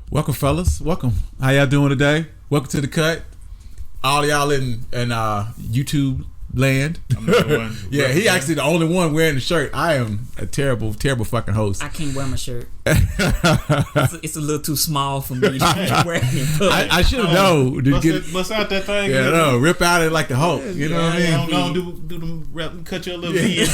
Welcome, fellas. Welcome. How y'all doing today? Welcome to the cut. All y'all in YouTube land. Yeah, he actually the only one wearing the shirt. I am a terrible fucking host. I can't wear my shirt. It's a little too small for me to wear it. I should have known. Bust out that thing. Yeah, no, rip out it like the Hulk. You know what I mean? Don't do them. Cut your little V.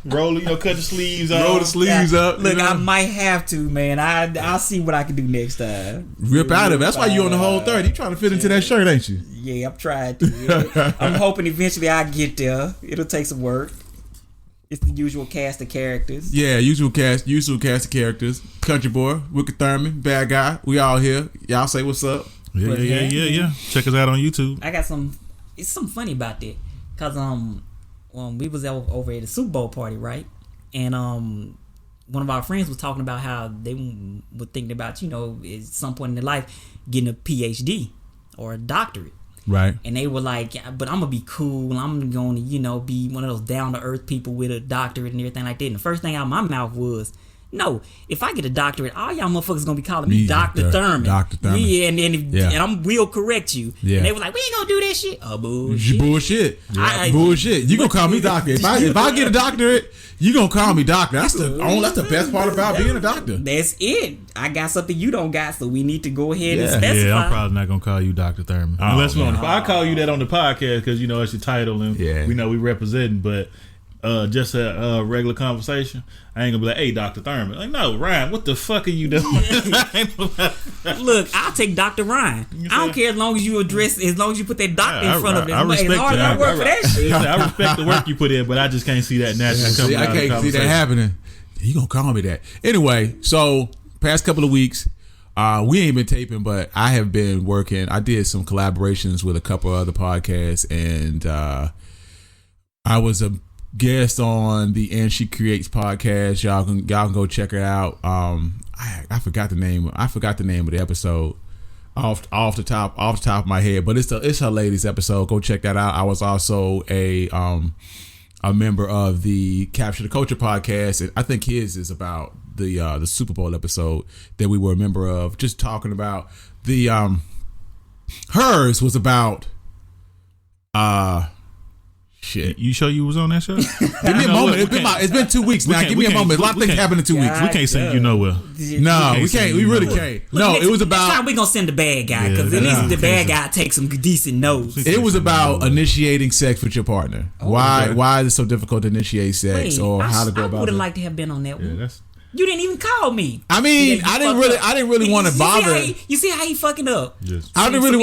Roll, cut the sleeves off. Roll the sleeves up. Look, I might have to, man. I'll see what I can do next time. Rip out of it. That's why you on the whole 30. You trying to fit into that shirt, ain't you? Yeah, I'm trying to. Yeah. I'm hoping eventually I get there. It'll take some work. It's the usual cast of characters. Yeah, usual cast of characters. Country boy, Wicked Thurman, bad guy. We all here. Y'all say what's up. Yeah. Check us out on YouTube. I got some. It's something funny about that, cause we was over at the Super Bowl party, right? And one of our friends was talking about how they were thinking about, at some point in their life getting a PhD or a doctorate. Right. And they were like, but I'm gonna be cool. I'm going to, be one of those down to earth people with a doctorate and everything like that. And the first thing out of my mouth was, no, if I get a doctorate, all y'all motherfuckers gonna be calling me Dr. Thurman. Dr. Thurman. Yeah, and we'll correct you. Yeah. And they were like, we ain't gonna do that shit. Oh, bullshit. Bullshit. Bullshit. You gonna call me doctor. If I get a doctorate, you gonna call me doctor. That's the best part about being a doctor. That's it. I got something you don't got, so we need to go ahead and specify. Yeah, I'm probably not gonna call you Dr. Thurman. Unless I call you that on the podcast because it's your title and we know we representing, but just a regular conversation, I ain't gonna be like, hey, Dr. Thurman. Like, no, Ryan, what the fuck are you doing? Look, I'll take Dr. Ryan. I don't care as long as you put that doctor in front of it. I respect I work for that shit. I respect the work you put in, but I just can't see that naturally coming out of the conversation. I can't see that happening. You gonna call me that. Anyway, so past couple of weeks, we ain't been taping, but I have been working. I did some collaborations with a couple of other podcasts, and I was a guest on the And She Creates podcast. Y'all can go check her out. I forgot the name of the episode off the top of my head, but it's her latest episode. Go check that out. I was also a member of the Capture the Culture podcast, and I think his is about the Super Bowl episode that we were a member of, just talking about the hers was about shit. You sure you was on that show? Give me a moment. It's been 2 weeks now. Give me a moment. A lot of things happened in 2 weeks. We can't send you nowhere. No, we can't. We really can't. No, it was about. Next time we gonna send the bad guy, because at least the bad guy takes some decent notes. It was about initiating sex with your partner. Why is it so difficult to initiate sex, or how to go about it? I would have liked to have been on that one. You didn't even call me. I mean, I didn't really want to bother. You see how he fucking up? I didn't really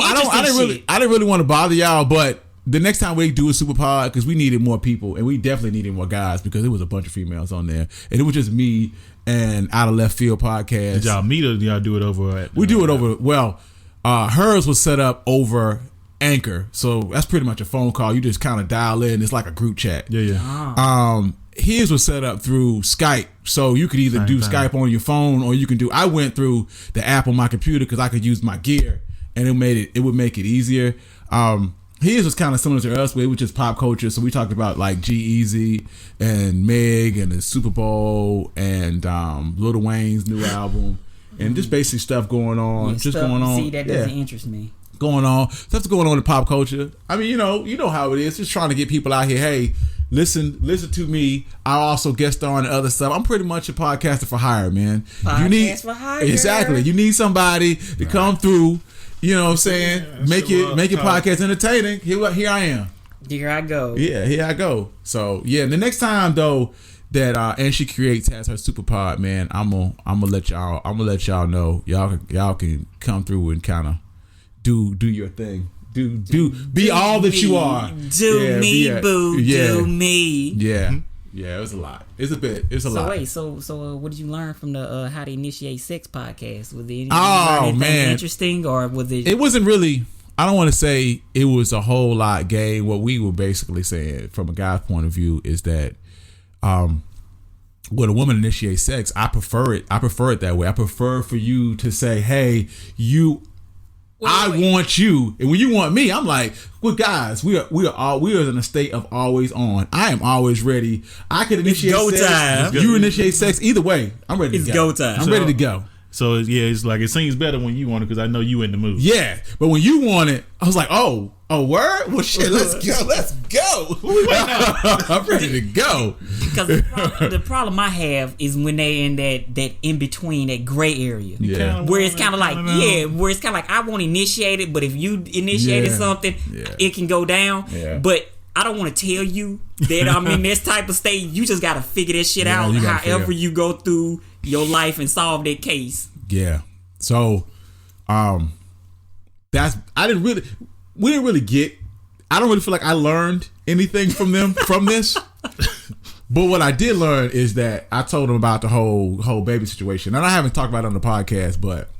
want to bother y'all, but the next time we do a super pod, because we needed more people, and we definitely needed more guys, because there was a bunch of females on there, and it was just me and Out of Left Field podcast. Did y'all meet, or did y'all do it over? We do it over. Well, hers was set up over Anchor, so that's pretty much a phone call. You just kind of dial in. It's like a group chat. Yeah. His was set up through Skype, so you could either do Skype on your phone, or you can do. I went through the app on my computer because I could use my gear, and it would make it easier. His was kind of similar to us, but it was just pop culture. So we talked about like G-Eazy and Meg and the Super Bowl and Lil Wayne's new album and just basic stuff going on. See, that doesn't interest me. Going on. Stuff's going on in pop culture. I mean, you know how it is. Just trying to get people out here. Hey, listen to me. I also guest star on other stuff. I'm pretty much a podcaster for hire, man. For hire. Exactly. You need somebody to come through. You know what I'm saying? Make your podcast entertaining. Here I am. Here I go. Yeah, here I go. So yeah, the next time though that And She Creates has her super pod, man, I'm gonna let y'all know. Y'all can come through and kind of do your thing. Be all that you are. Do me. Yeah. Yeah, it was a lot. It's a lot. Wait, so what did you learn from the How to Initiate Sex podcast? Was it anything interesting, or was it? It wasn't really. I don't want to say it was a whole lot gay. What we were basically saying from a guy's point of view is that, when a woman initiates sex, I prefer it that way. I prefer for you to say, "Hey, you." I want you, and when you want me, I'm like, well, guys, we are in a state of always on. I am always ready. I can initiate sex. You initiate sex. Either way, I'm ready to go. It's go time. I'm ready to go. So it's like it seems better when you want it because I know you in the mood. Yeah, but when you want it, I was like, oh, word? Well, shit, let's go. I'm ready to go. Because the problem I have is when they in that in between, that gray area, where it's kind of like I won't initiate it, but if you initiated something, it can go down. Yeah. But I don't want to tell you that I'm in this type of state. You just got to figure this shit out however you go through your life and solve that case. Yeah. So, we didn't really get, I don't really feel like I learned anything from them from this. But what I did learn is that I told them about the whole baby situation. And I haven't talked about it on the podcast, but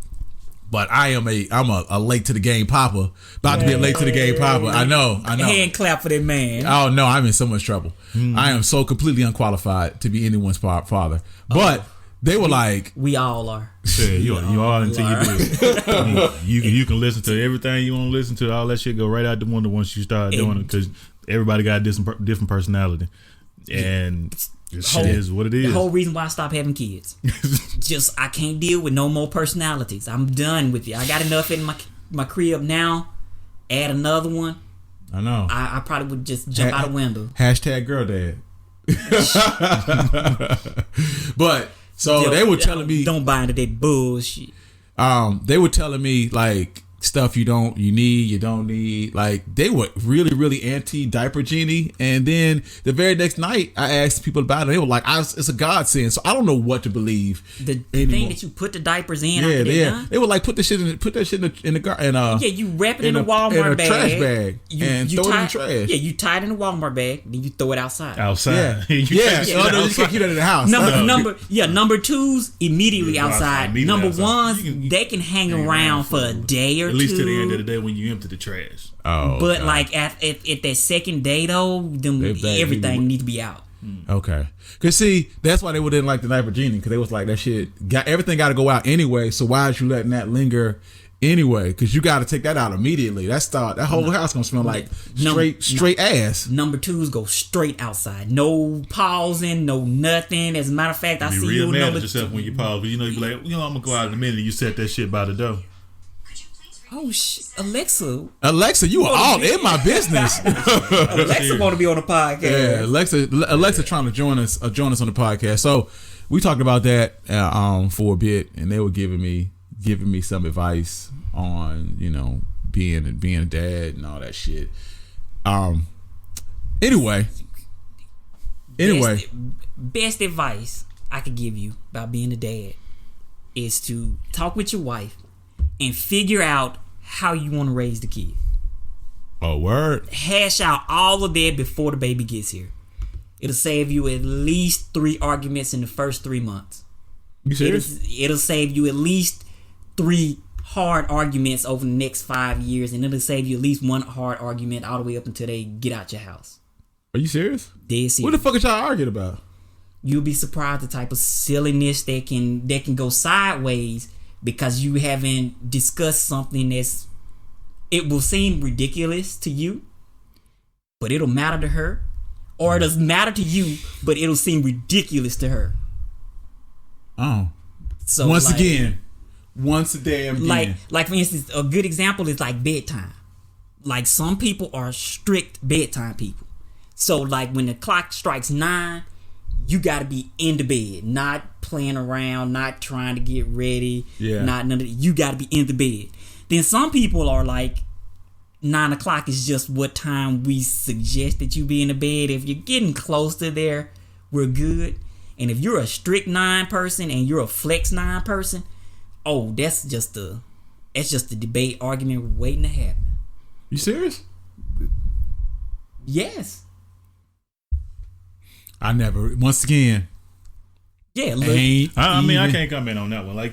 I'm a late to the game papa. About to be a late to the game papa. I know. Hand clap for that man. Oh no, I'm in so much trouble. I am so completely unqualified to be anyone's father. But they were like, we all are. Yeah, you are until you do it. You can listen to everything you want to listen to. All that shit go right out the window once you start doing it because everybody got a different personality, and shit is what it is. The whole reason why I stopped having kids, just I can't deal with no more personalities. I'm done with it. I got enough in my crib now. Add another one. I know. I probably would just jump out a window. Hashtag girl dad. But. So they were telling me, don't buy into that bullshit. They were telling me like stuff you don't need. Like they were really, really anti diaper genie. And then the very next night, I asked people about it. They were like, "It's a godsend." So I don't know what to believe. The thing that you put the diapers in. They were like, put that shit in the garden. You wrap it in a Walmart bag, trash bag, and throw it in the trash. Yeah, you tie it in a Walmart bag, then you throw it outside. Yeah, you can't keep that in the house. Number twos immediately outside. Number ones, they can hang around for a day or at least to the end of the day when you empty the trash. But God. Like at that second day though, everything needs to be out. Okay, cause see, that's why they didn't like the diaper genie, because they was like that shit. Everything got to go out anyway. So why is you letting that linger anyway? Because you got to take that out immediately. That whole house gonna smell like straight ass. Number twos go straight outside. No pausing, no nothing. As a matter of fact, I see real you mad at yourself when you pause. But you be like, I'm gonna go out in a minute. And you set that shit by the door. Oh shit, Alexa, you are all in my business. Alexa want to be on the podcast. Yeah, Alexa trying to join us on the podcast. So we talked about that for a bit, and they were giving me some advice on being a dad and all that shit. Anyway, best advice I could give you about being a dad is to talk with your wife and figure out how you want to raise the kid. Oh, word. Hash out all of that before the baby gets here. It'll save you at least 3 arguments in the first 3 months. You serious? It'll save you at least 3 hard arguments over the next 5 years, and it'll save you at least 1 hard argument all the way up until they get out your house. Are you serious? Dead serious. What the fuck is y'all arguing about? You'll be surprised the type of silliness that can go sideways because you haven't discussed something it will seem ridiculous to you, but it'll matter to her. Or it doesn't matter to you, but it'll seem ridiculous to her. Oh. So once a damn again. Like for instance, a good example is like bedtime. Like some people are strict bedtime people. So like when the clock strikes 9, you gotta be in the bed, not playing around, not trying to get ready, not none of that. You gotta be in the bed. Then some people are like 9 o'clock is just what time we suggest that you be in the bed. If you're getting close to there, we're good. And if you're a strict 9 person and you're a flex 9 person, that's just a debate argument waiting to happen. You serious? Yes. I never. Once again. Yeah. I can't comment on that one. Like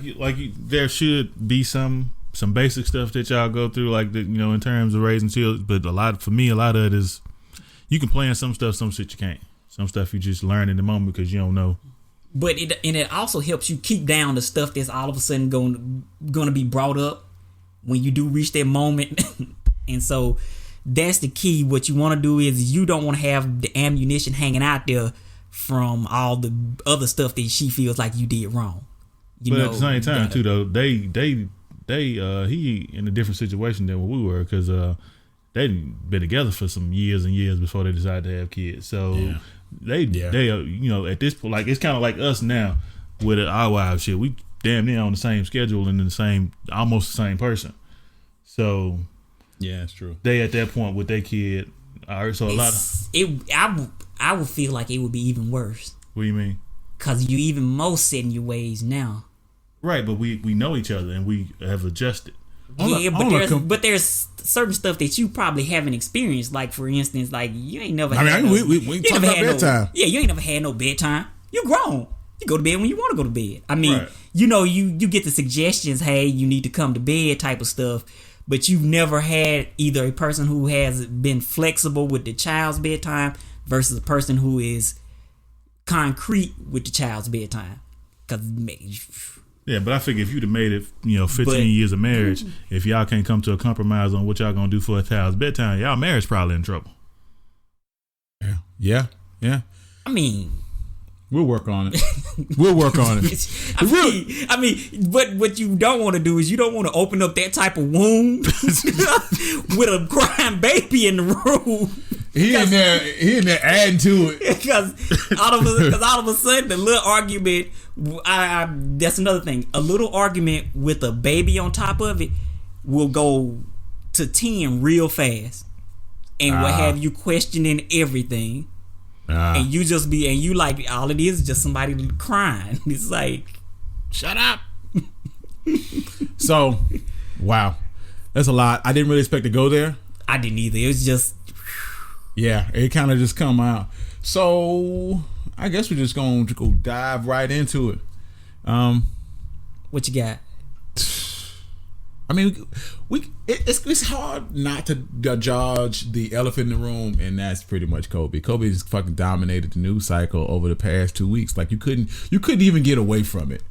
there should be some basic stuff that y'all go through, like in terms of raising children. But a lot of it is you can plan some stuff, some shit you can't. Some stuff you just learn in the moment because you don't know. But it also helps you keep down the stuff that's all of a sudden going to be brought up when you do reach that moment. And so that's the key. What you want to do is you don't want to have the ammunition hanging out there from all the other stuff that she feels like you did wrong. But at the same time, too, though, he in a different situation than what we were, because they'd been together for some years and years before they decided to have kids. So they at this point, like, it's kind of like us now with our wives shit. We damn near on the same schedule and almost the same person. So yeah, it's true. They at that point with their kid. So I would feel like it would be even worse. What do you mean? Because you even more set in your ways now. Right, but we know each other and we have adjusted. Yeah, but there's certain stuff that you probably haven't experienced. Like, for instance, like, you ain't never. We talk about bedtime. You ain't never had no bedtime. You grown. You go to bed when you want to go to bed. I mean, right. You get the suggestions. Hey, you need to come to bed, type of stuff. But you've never had either a person who has been flexible with the child's bedtime versus a person who is concrete with the child's bedtime. Yeah, but I figure if you'd have made it, 15 years of marriage, if y'all can't come to a compromise on what y'all gonna do for a child's bedtime, y'all marriage probably in trouble. Yeah. I mean, we'll work on it. I mean, what you don't want to do is you don't want to open up that type of wound with a crying baby in the room. He in there adding to it. Because all of a sudden, the little argument, that's another thing. A little argument with a baby on top of it will go to 10 real fast. And will have you questioning everything. And you like, all it is just somebody crying. It's like, shut up. So, wow. That's a lot. I didn't really expect to go there. I didn't either. It was just... Yeah, it kind of just come out. So, I guess we're just going to go dive right into it. What you got? I mean, it's hard not to judge the elephant in the room, and that's pretty much Kobe. Kobe just fucking dominated the news cycle over the past 2 weeks. Like, you couldn't even get away from it.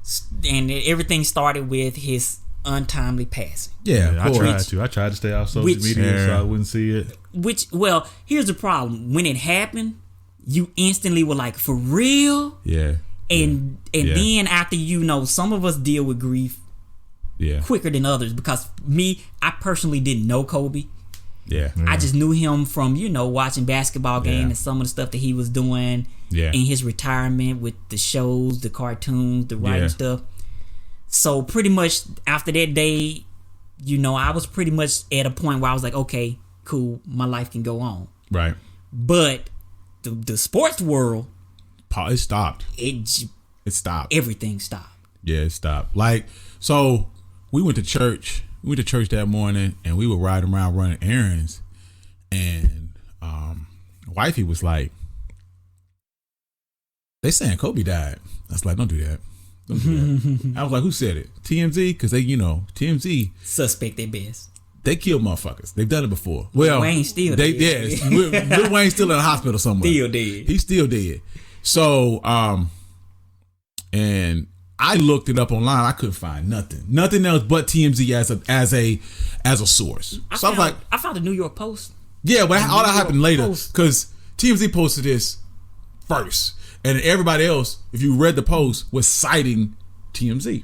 And everything started with his untimely passing. Yeah, I tried to stay off social media so I wouldn't see it. Well, here's the problem. When it happened, you instantly were like, for real? Yeah. And then after, some of us deal with grief quicker than others, because I personally didn't know Kobe. Yeah. I just knew him from, watching basketball games and some of the stuff that he was doing in his retirement with the shows, the cartoons, the writing stuff. So pretty much after that day, I was pretty much at a point where I was like, okay, cool, my life can go on. Right. But the sports world, it stopped. It stopped. Everything stopped. Yeah, it stopped. Like, so we went to church. We went to church that morning, and we were riding around running errands, and wifey was like, they saying Kobe died. I was like, don't do that. Don't do that. I was like, who said it? TMZ? Because they, TMZ. Suspect their best. They kill motherfuckers. They've done it before. Well, Wayne still dead. Yeah, Lil Wayne's still in the hospital somewhere. Still dead. He's still dead. So, and I looked it up online. I couldn't find nothing else but TMZ as a source. I found the New York Post. Yeah, but all that happened later because TMZ posted this first, and everybody else, if you read the post, was citing TMZ.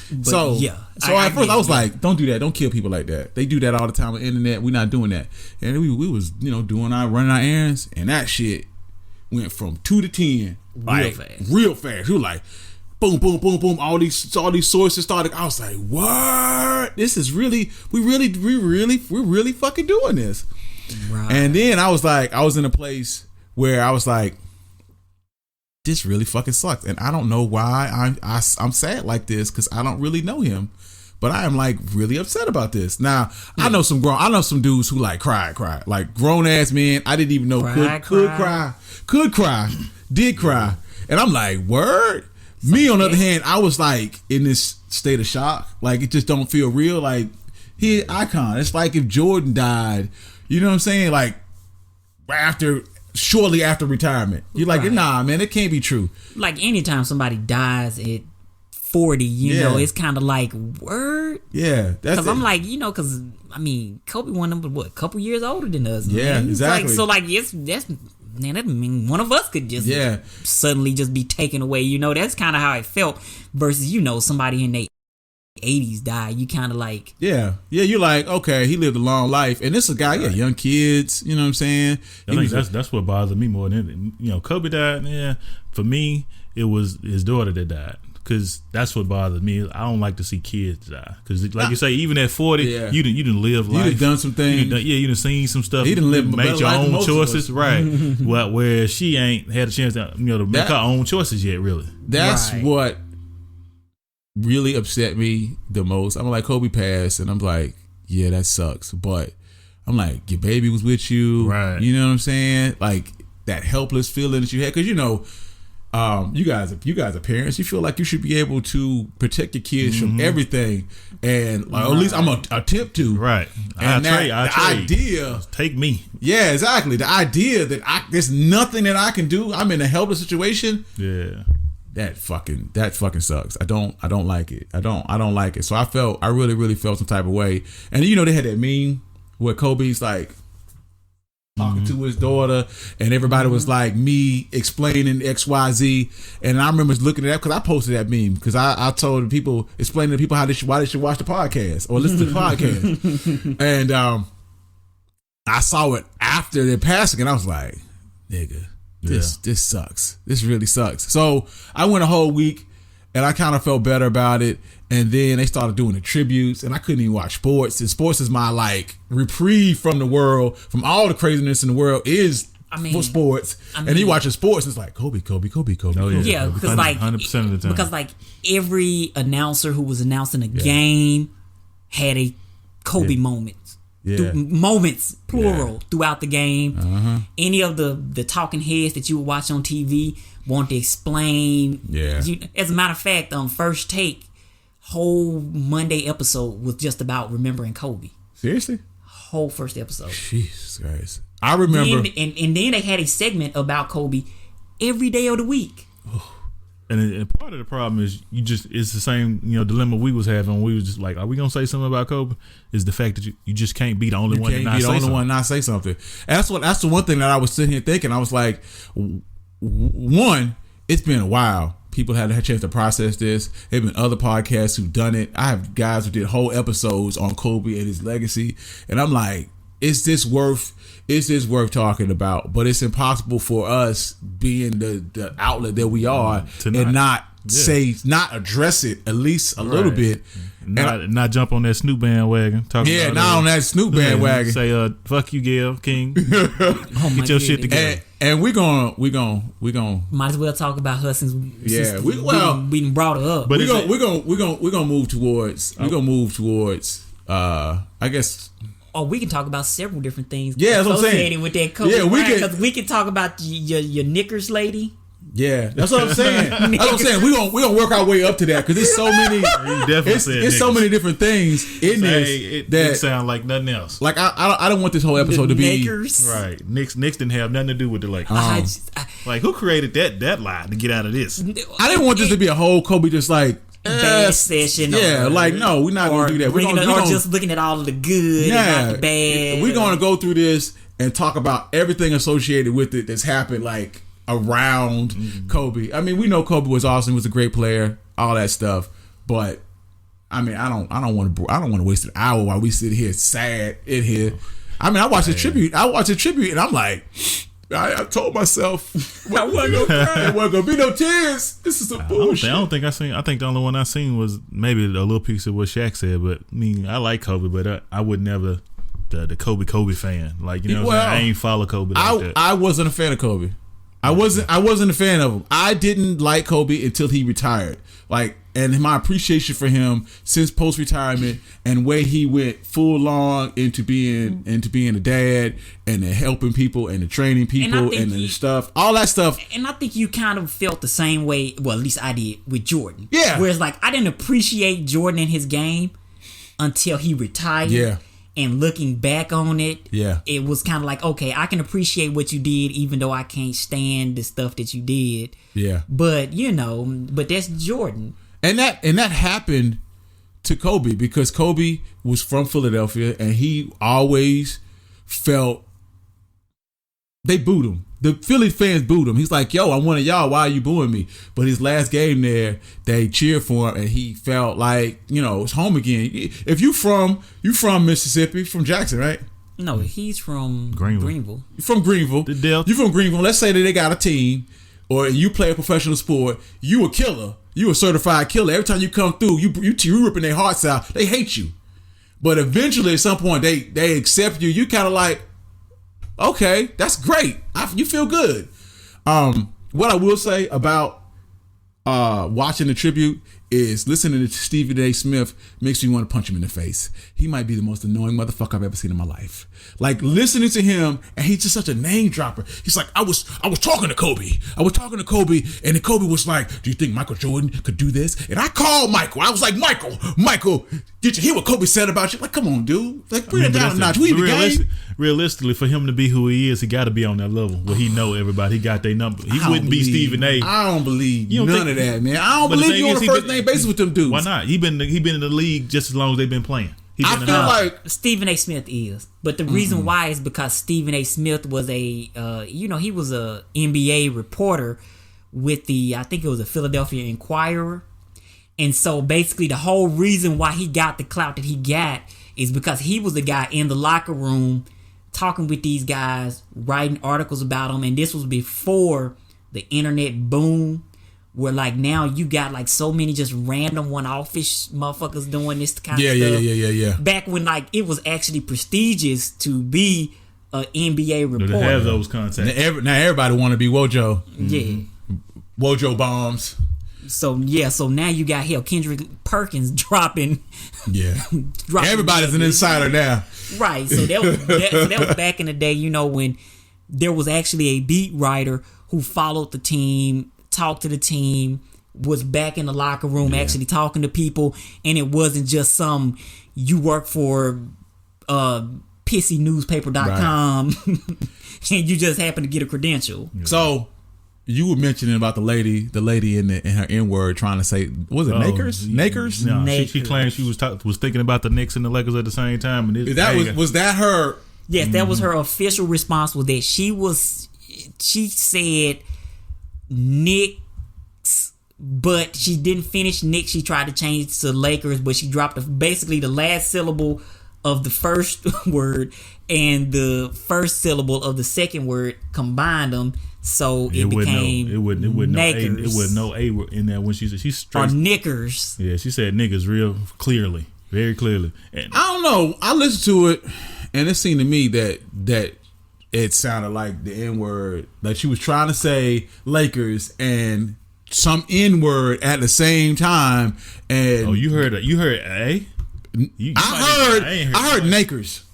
But so at first I was like, don't do that. Don't kill people like that. They do that all the time on the internet. We're not doing that. And we was, running our errands, and that shit went from 2 to 10 real fast. We were like, boom, boom, boom, boom. All these sources started. I was like, what? This is really, we're really fucking doing this. Right. And then I was in a place where I was like, this really fucking sucks, and I don't know why I'm sad like this, because I don't really know him, but I am like really upset about this. Now I know some dudes who like cry, like grown ass men. I didn't even know could cry, and I'm like, word. Me on the other hand, I was like in this state of shock, like it just don't feel real. Like he an icon. It's like if Jordan died, you know what I'm saying? Like shortly after retirement, you're like, nah, man, it can't be true. Like anytime somebody dies at 40, it's kind of like, word. Yeah, that's because I'm like, because I mean, Kobe won them, but a couple years older than us. Yeah, man. exactly. Like, so like, that's man, that mean one of us could just suddenly just be taken away. You know, that's kind of how it felt. Versus, you know, somebody in their 80s died. You kind of like, you're like, okay, he lived a long life, and this is a guy, young kids. You know what I'm saying? I think that's what bothered me more than, you know, Kobe died. Yeah, for me, it was his daughter that died. Because that's what bothers me. I don't like to see kids die. Because, like you say, even at 40, you didn't live life. You done done some things. You done seen some stuff. He done lived made your own choices, right? Well, where she ain't had a chance to, to make her own choices yet. Really, that's what really upset me the most. I'm like, Kobe passed, and I'm like, yeah, that sucks. But I'm like, your baby was with you, right? You know what I'm saying? Like that helpless feeling that you had, because you know. You guys are parents. You feel like you should be able to protect your kids from everything, and at least I'm gonna attempt to. Right. And the idea, take me. Yeah, exactly. The idea that there's nothing that I can do. I'm in a helpless situation. Yeah. That fucking sucks. I don't like it. I don't like it. So I really felt some type of way. And you know they had that meme where Kobe's like talking to his daughter, and everybody was like me explaining XYZ, and I remember looking at that because I posted that meme because I told people, explaining to people why they should watch the podcast or listen to the podcast, and I saw it after their passing, and I was like, nigga, this sucks. This really sucks. So I went a whole week, and I kind of felt better about it. And then they started doing the tributes, and I couldn't even watch sports. And sports is my like reprieve from the world, from all the craziness in the world is for sports. And you watching sports, it's like Kobe. Oh, yeah, because like 100% of the time. Because like every announcer who was announcing a game had a Kobe moment. Yeah. Moments plural throughout the game. Any of the talking heads that you would watch on TV want to explain. As a matter of fact, First Take. Whole Monday episode was just about remembering Kobe. Seriously? Whole first episode. Jesus Christ. I remember. And then they had a segment about Kobe every day of the week. And part of the problem is it's the same, dilemma we was having. We was just like, are we going to say something about Kobe? Is the fact that you just can't be the only one to not say something. You can't be the only one not say something. And that's the one thing that I was sitting here thinking. I was like, one, it's been a while. People had a chance to process this. There have been other podcasts who've done it. I have guys who did whole episodes on Kobe and his legacy. And I'm like, is this worth talking about? But it's impossible for us, being the outlet that we are, and not address it at least a little bit. Not jump on that Snoop bandwagon. On that Snoop bandwagon. Say, fuck you, Gayle King. Get your shit together. And we're gonna might as well talk about her since we done brought her up. But we're gonna move towards I guess. Or we can talk about several different things associated with that Kobe. Because we can talk about your Nakers lady. Yeah, that's what I'm saying. That's what I'm saying. We're gonna work our way up to that because there's so many. It's so many different things in this that sound like nothing else. Like I don't want this whole episode to be Nakers. Right. Knicks didn't have nothing to do with the Lakers. Like who created that lie to get out of this? I didn't want this to be a whole Kobe just like bad session. Yeah, no, we're not gonna do that. We're just looking at all of the good, and not the bad. We're gonna go through this and talk about everything associated with it that's happened, like around Kobe. I mean, we know Kobe was awesome, was a great player, all that stuff. But I mean, I don't want to waste an hour while we sit here sad in here. I mean, I watched the tribute, and I'm like, I told myself I wasn't gonna cry. There wasn't gonna be no tears. This is some bullshit. I don't think I seen. I think the only one I seen was maybe a little piece of what Shaq said. But I mean, I like Kobe, but I would never the Kobe fan. Like, you know what I'm saying? I ain't follow Kobe like that. I wasn't a fan of Kobe. I wasn't a fan of him. I didn't like Kobe until he retired. Like, and my appreciation for him since post retirement and where he went full on into being a dad and the helping people and the training people and the stuff, all that stuff. And I think you kind of felt the same way. Well, at least I did with Jordan. Yeah. Whereas like I didn't appreciate Jordan in his game until he retired. Yeah. And looking back on it, it was kind of like, okay, I can appreciate what you did, even though I can't stand the stuff that you did. Yeah. But but that's Jordan. And that happened to Kobe because Kobe was from Philadelphia and he always felt they booed him. The Philly fans booed him. He's like, yo, I'm one of y'all. Why are you booing me? But his last game there, they cheered for him, and he felt like, it's home again. If you from Mississippi, from Jackson, right? No, he's from Greenville. You're from Greenville. The Delta. You're from Greenville. Let's say that they got a team, or you play a professional sport. You a killer. You a certified killer. Every time you come through, you ripping their hearts out. They hate you. But eventually, at some point, they accept you. You kind of like, okay, that's great. You feel good. What I will say about watching the tribute is listening to Stephen A. Smith makes me want to punch him in the face. He might be the most annoying motherfucker I've ever seen in my life. Like, listening to him, and he's just such a name dropper. He's like, I was talking to Kobe. And then Kobe was like, do you think Michael Jordan could do this? And I called Michael. I was like, Michael, did you hear what Kobe said about you? Like, come on, dude. Like, bring it down a notch. We in the game. Realistically, for him to be who he is, he got to be on that level where he know everybody. He got their number. He wouldn't be Stephen A. I don't believe none of that, man. I don't believe you on a first name basis with them dudes. Why not? He been in the league just as long as they've been playing. I feel like Stephen A. Smith is, but the reason why is because Stephen A. Smith was he was a NBA reporter with I think it was a Philadelphia Inquirer, and so basically the whole reason why he got the clout that he got is because he was the guy in the locker room talking with these guys, writing articles about them, and this was before the internet boom. Where like now you got like so many just random one-offish motherfuckers doing this kind of stuff. Yeah. Back when like it was actually prestigious to be an NBA reporter. To have those contacts. Now everybody want to be Wojo. Yeah. Wojo bombs. So now you got Kendrick Perkins dropping. Yeah. Everybody's an insider now. Right. So that was back in the day, when there was actually a beat writer who followed the team, talked to the team, was back in the locker room actually talking to people, and it wasn't just some you work for pissynewspaper.com and you just happen to get a credential. So you were mentioning about the lady in her N-word trying to say, was it Nakers? Nakers? No, she claimed she was thinking about the Knicks and the Lakers at the same time. And was that her? Yes, that was her official response. Was that she said Knicks, but she didn't finish Knicks. She tried to change it to Lakers, but she dropped basically the last syllable of the first word and the first syllable of the second word, combined them, so it became Nakers. It was no A in there when she said she's straight. Or Knickers. Yeah, she said niggas real clearly, very clearly. And I don't know. I listened to it, and it seemed to me that it sounded like the N-word. Like she was trying to say Lakers and some N-word at the same time. And you heard A? I heard Nakers.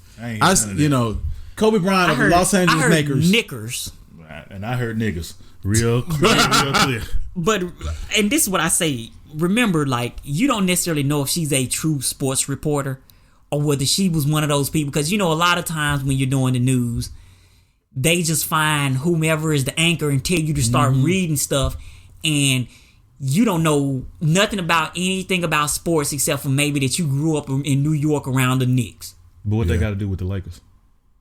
Kobe Bryant of the Los Angeles Nakers. Knickers. And I heard niggas. Real clear. But, and this is what I say. Remember, like, you don't necessarily know if she's a true sports reporter or whether she was one of those people. Because, a lot of times when you're doing the news, they just find whomever is the anchor and tell you to start reading stuff, and you don't know nothing about anything about sports except for maybe that you grew up in New York around the Knicks. But what they got to do with the Lakers?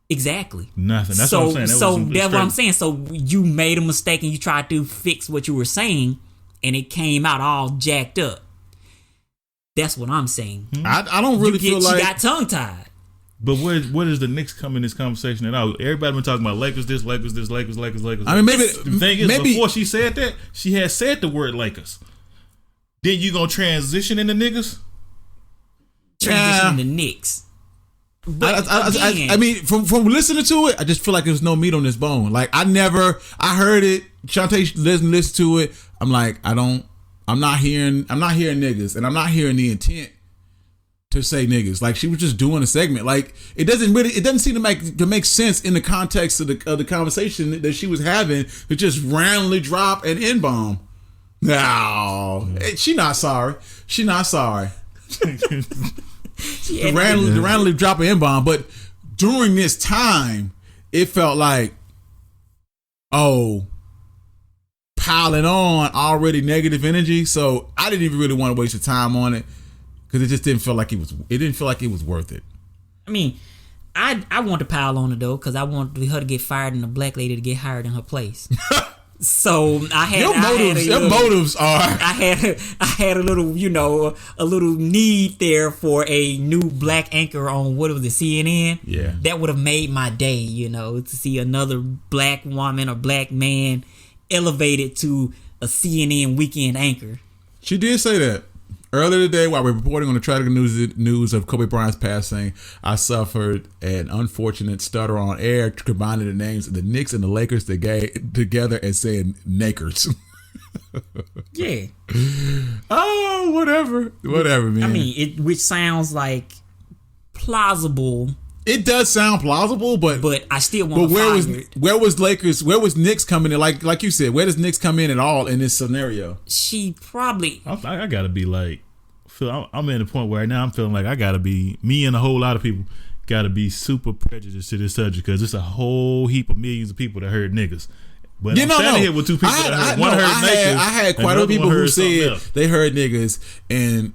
Exactly. Nothing. That's what I'm saying. That's what I'm saying. So you made a mistake and you tried to fix what you were saying, and it came out all jacked up. That's what I'm saying. I don't really feel like she got tongue tied. But where does the Knicks come in this conversation at all? Everybody been talking about Lakers this, Lakers this, Lakers. I mean, maybe the thing is, before she said that, she had said the word Lakers. Then you gonna transition into niggas? Transition into Knicks. But I mean, from listening to it, I just feel like there's no meat on this bone. Like I heard it. Shantae listen to it. I'm like, I'm not hearing niggas, and I'm not hearing the intent to say niggas. Like she was just doing a segment. Like it doesn't seem to make sense in the context of the conversation that she was having to just randomly drop an N-bomb. No, she not sorry. She not sorry. To randomly drop an N-bomb, but during this time, it felt like, piling on already negative energy. So I didn't even really want to waste your time on it because it just didn't feel like it was. It didn't feel like it was worth it. I mean, I want to pile on her though, because I want her to get fired and the black lady to get hired in her place. So I had your motives are. I had a little, a little need there for a new black anchor on what was it, CNN? Yeah, that would have made my day. To see another black woman or black man elevated to a CNN weekend anchor. She did say that. Earlier today, while we're reporting on the tragic news of Kobe Bryant's passing, I suffered an unfortunate stutter on air, combining the names of the Knicks and the Lakers together and saying Nakers. Yeah. Oh, whatever, man. I mean, which sounds like plausible. It does sound plausible, but I still want to fire it. Where was Lakers? Where was Knicks coming in? Like you said, where does Knicks come in at all in this scenario? She probably. I gotta be like, I'm at the point where right now I'm feeling like I gotta be, me and a whole lot of people gotta be super prejudiced to this subject, because it's a whole heap of millions of people that heard niggas. But I'm standing here with two people that heard. One heard niggas. I had quite a few people who said they heard niggas, and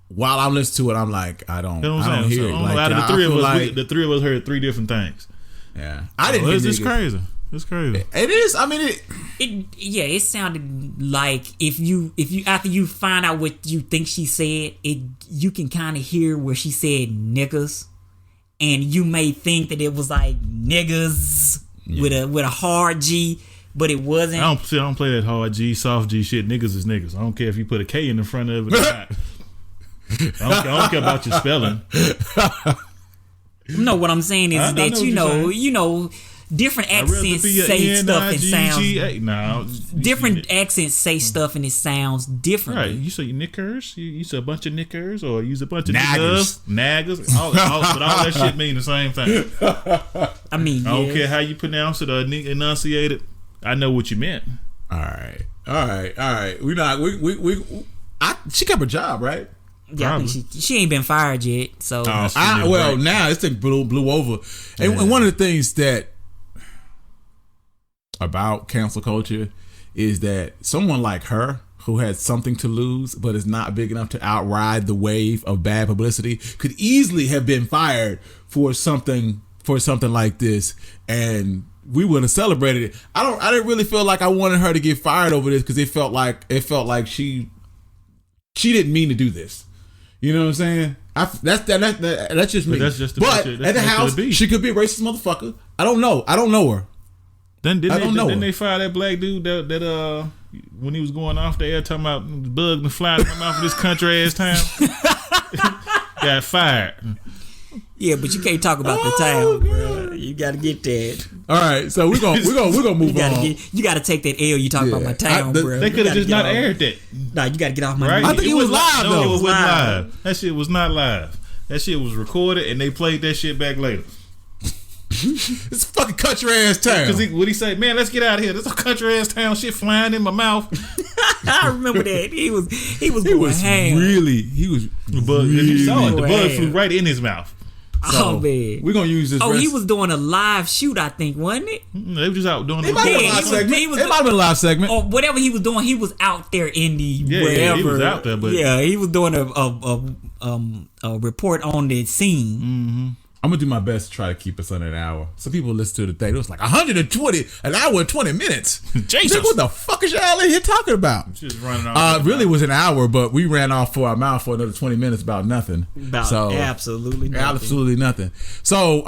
while I'm listening to it, I'm like, I don't hear it. Out of the three of us heard three different things. Yeah, I didn't. It's crazy. It's crazy. It is. I mean, it sounded like if you after you find out what you think she said, you can kind of hear where she said niggas, and you may think that it was like niggas with a hard G. But it wasn't. I don't play that hard G, soft G shit. Niggas is niggas. I don't care if you put a K in the front of it or not. I don't care about your spelling. No, what I'm saying is that different accents say stuff and sounds. Different accents say stuff and it sounds different. Right? You say knickers. You say a bunch of knickers, or use a bunch of naggers. But all that shit mean the same thing. I mean, I don't care how you pronounce it or enunciate it. I know what you meant. All right. She kept her job, right? Yeah, I think she ain't been fired yet. So now this thing blew over. And one of the things that about cancel culture is that someone like her, who has something to lose but is not big enough to outride the wave of bad publicity, could easily have been fired for something like this, and we would have celebrated it. I didn't really feel like I wanted her to get fired over this, because it felt like she didn't mean to do this. You know what I'm saying? That's just me. But at the house, she could be a racist motherfucker. I don't know her. Then they fire that black dude that when he was going off the air talking about bugs and flies in the mouth of this country ass town. Got fired. Yeah, but you can't talk about the town, bro. You got to get that. All right, so we're gonna move on. You got to take that L. You talk about my town, bro. They could have just not aired that. Nah, you got to get off my. Right? I think it was live though. No, it was live. That shit was not live. That shit was recorded, and they played that shit back later. It's a fucking country ass town. Because what he say, man, let's get out of here. There's a country ass town, shit flying in my mouth. I remember that. He was ham. The bug flew right in his mouth. So, man, we're gonna use this. He was doing a live shoot, I think, wasn't it? They were just out doing it. Might have been a live segment. Or whatever he was doing, he was out there in the wherever. Yeah, he was out there, but he was doing a report on the scene. Mm-hmm. I'm gonna do my best to try to keep us under an hour. Some people listen to the thing. It was like 120 an hour and 20 minutes. Jesus, what the fuck is y'all in here talking about? Just running off. Really was an hour, but we ran off for our mouth for another 20 minutes about nothing. Absolutely nothing. So,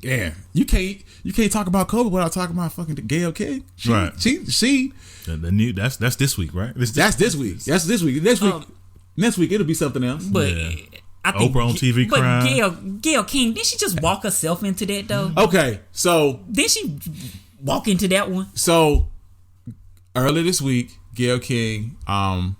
yeah, you can't talk about Kobe without talking about fucking Gayle King. Right. She. The new that's this week, right? That's this week. Next week it'll be something else. But. Yeah. I think, Oprah on TV crying. But Gayle King, didn't she just walk herself into that though? Okay, so didn't she walk into that one? So earlier this week, Gayle King, and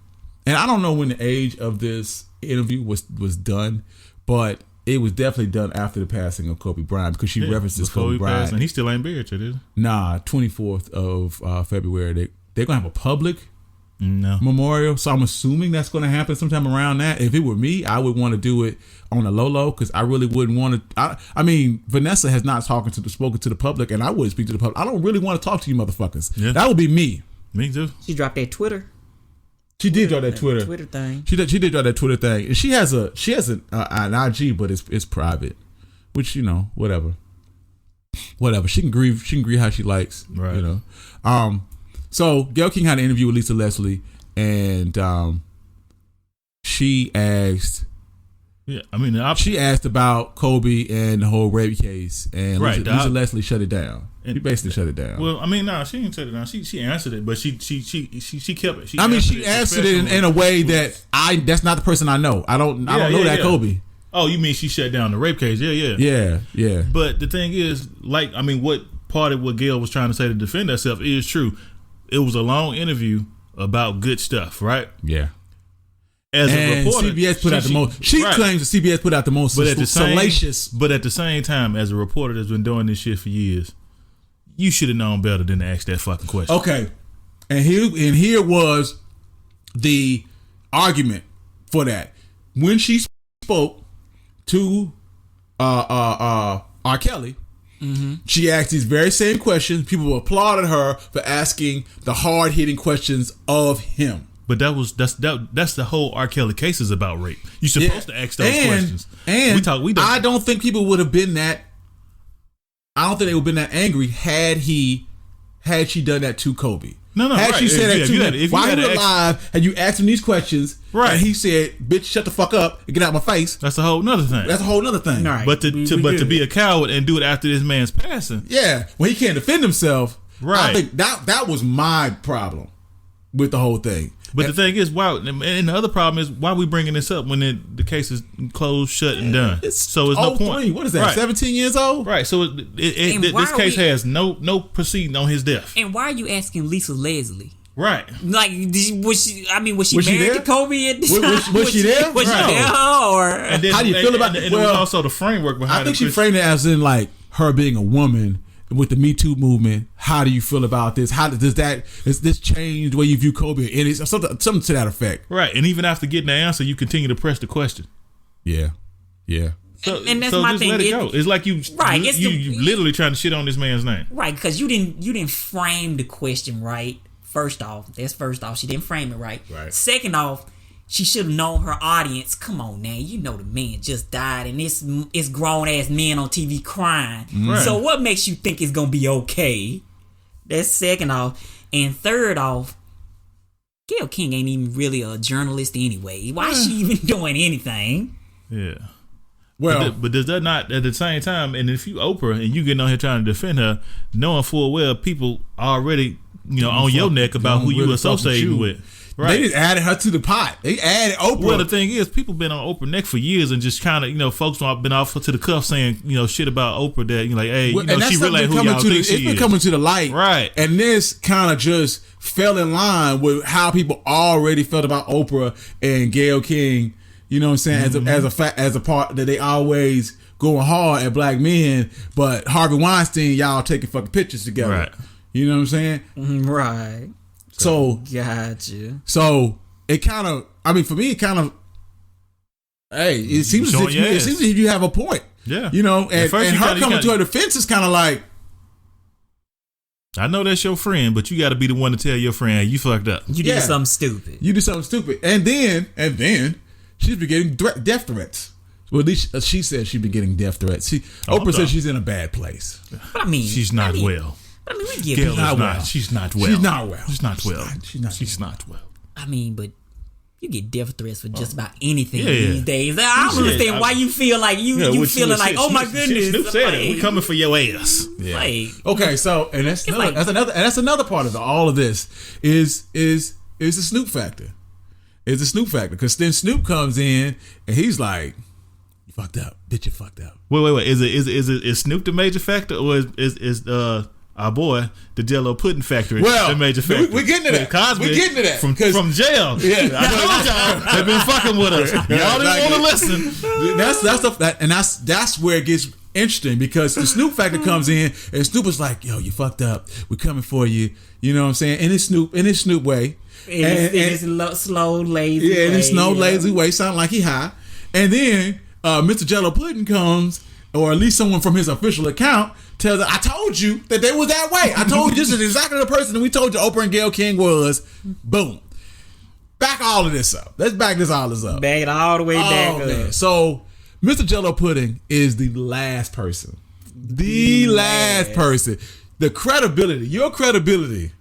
I don't know when the age of this interview was done, but it was definitely done after the passing of Kobe Bryant, because she references Kobe Bryant, and he still ain't buried yet, is he? Nah, 24th of February. They're gonna have a public memorial, so I'm assuming that's going to happen sometime around that. If it were me, I would want to do it on a low, because I really wouldn't want to. I mean, Vanessa has not spoken to the public, and I wouldn't speak to the public. I don't really want to talk to you motherfuckers. Yeah. That would be me. Me too. She dropped that Twitter. She did drop that Twitter thing. She did drop that Twitter thing. She has an IG, but it's private. which whatever. She can grieve how she likes, right? So Gayle King had an interview with Lisa Leslie, and she asked. Yeah, I mean, she asked about Kobe and the whole rape case, and Lisa Leslie shut it down. She basically shut it down. Well, I mean, no, she didn't shut it down. She answered it, but she kept it. She answered it in a way that that's not the person I know. I don't know that Kobe. Oh, you mean she shut down the rape case? Yeah. But the thing is, what part of what Gayle was trying to say to defend herself is true. It was a long interview about good stuff, right? Yeah. As a reporter, CBS put out the most. She claims that CBS put out the most salacious. But at the same time, as a reporter that's been doing this shit for years, you should have known better than to ask that fucking question. Okay, and here was the argument for that when she spoke to R. Kelly. Mm-hmm. She asked these very same questions. People applauded her for asking the hard hitting questions of him. But that's the whole R. Kelly case is about rape. You're supposed to ask those questions. And I don't think people would have been that. I don't think they would have been that angry had she done that to Kobe. No. Had she said that to him while he was alive, and you asked him these questions, and he said, "Bitch, shut the fuck up and get out of my face." That's a whole nother thing. Right. But to be a coward and do it after this man's passing, when he can't defend himself, right? I think that was my problem with the whole thing. But the thing is, and the other problem is, why are we bringing this up when the case is closed, shut, and done? So it's no point. What is that? 17 years old? Right. So this case has no proceeding on his death. And why are you asking Lisa Leslie? Right. Like, was she married to Kobe at the time? Was she there? Was she there? Or how do you feel about it? And it was also the framework behind it. I think she framed it as in like her being a woman. With the Me Too movement, how do you feel about this? How does this change the way you view Kobe? And it's something to that effect, right? And even after getting the answer, you continue to press the question. Yeah. So, and that's my thing. Let it go. It's like you literally trying to shit on this man's name, right? Because you didn't frame the question right. First off, she didn't frame it right. Right. Second off, she should have known her audience. Come on now, the man just died, and it's grown ass men on TV crying. Right. So what makes you think it's gonna be okay? That's second off, and third off, Gayle King ain't even really a journalist anyway. Why is she even doing anything? Yeah. Well, but does that not at the same time? And if you Oprah and you getting on here trying to defend her, knowing full well people already on your neck about who you associating with. Right. They just added her to the pot. They added Oprah. Well, the thing is, people been on Oprah neck for years and just kind of, folks have been off to the cuff saying, shit about Oprah that, hey, she really ain't who y'all think she is. It's been coming to the light. Right. And this kind of just fell in line with how people already felt about Oprah and Gayle King, you know what I'm saying, mm-hmm. as a part that they always going hard at black men, but Harvey Weinstein, y'all taking fucking pictures together. Right. You know what I'm saying? Right. So gotcha. So it kind of, for me, it kind of, it seems as if you have a point. Yeah. And her coming to her defense is kind of like, I know that's your friend, but you got to be the one to tell your friend you fucked up. You did something stupid. And then she's been getting death threats. Well, at least she said she's been getting death threats. Oprah says she's in a bad place. But she's not well. We get Gayle is not. She's not well. She's not well. She's not well. But you get death threats for just about anything these days. I don't understand why you feel like you feeling like, oh my goodness. Snoop said it. We coming for your ass. Yeah. Okay, so and that's another part of all of this is the Snoop factor. It's the Snoop factor because then Snoop comes in and he's like, "You fucked up, bitch. You fucked up." Wait. Is Snoop the major factor or is our boy, the Jell-O Pudding Factory, the major factor? We're getting to that. Cosby, we're getting to that. From jail. Yeah. I told y'all, they've been fucking with us. Y'all didn't want to listen. That's where it gets interesting because the Snoop factor comes in and Snoop is like, yo, you fucked up. We're coming for you. You know what I'm saying? In his Snoop way. In his slow, lazy way. Yeah, in his slow, lazy way. Sound like he high. And then Mr. Jell-O Pudding comes, or at least someone from his official account, tells her, I told you that they was that way. I told you this is exactly the person that we told you Oprah and Gayle King was. Boom. Back all of this up. Let's back all this up. Back it all the way back up. So Mr. Jello Pudding is the last person. The last person. The credibility, your credibility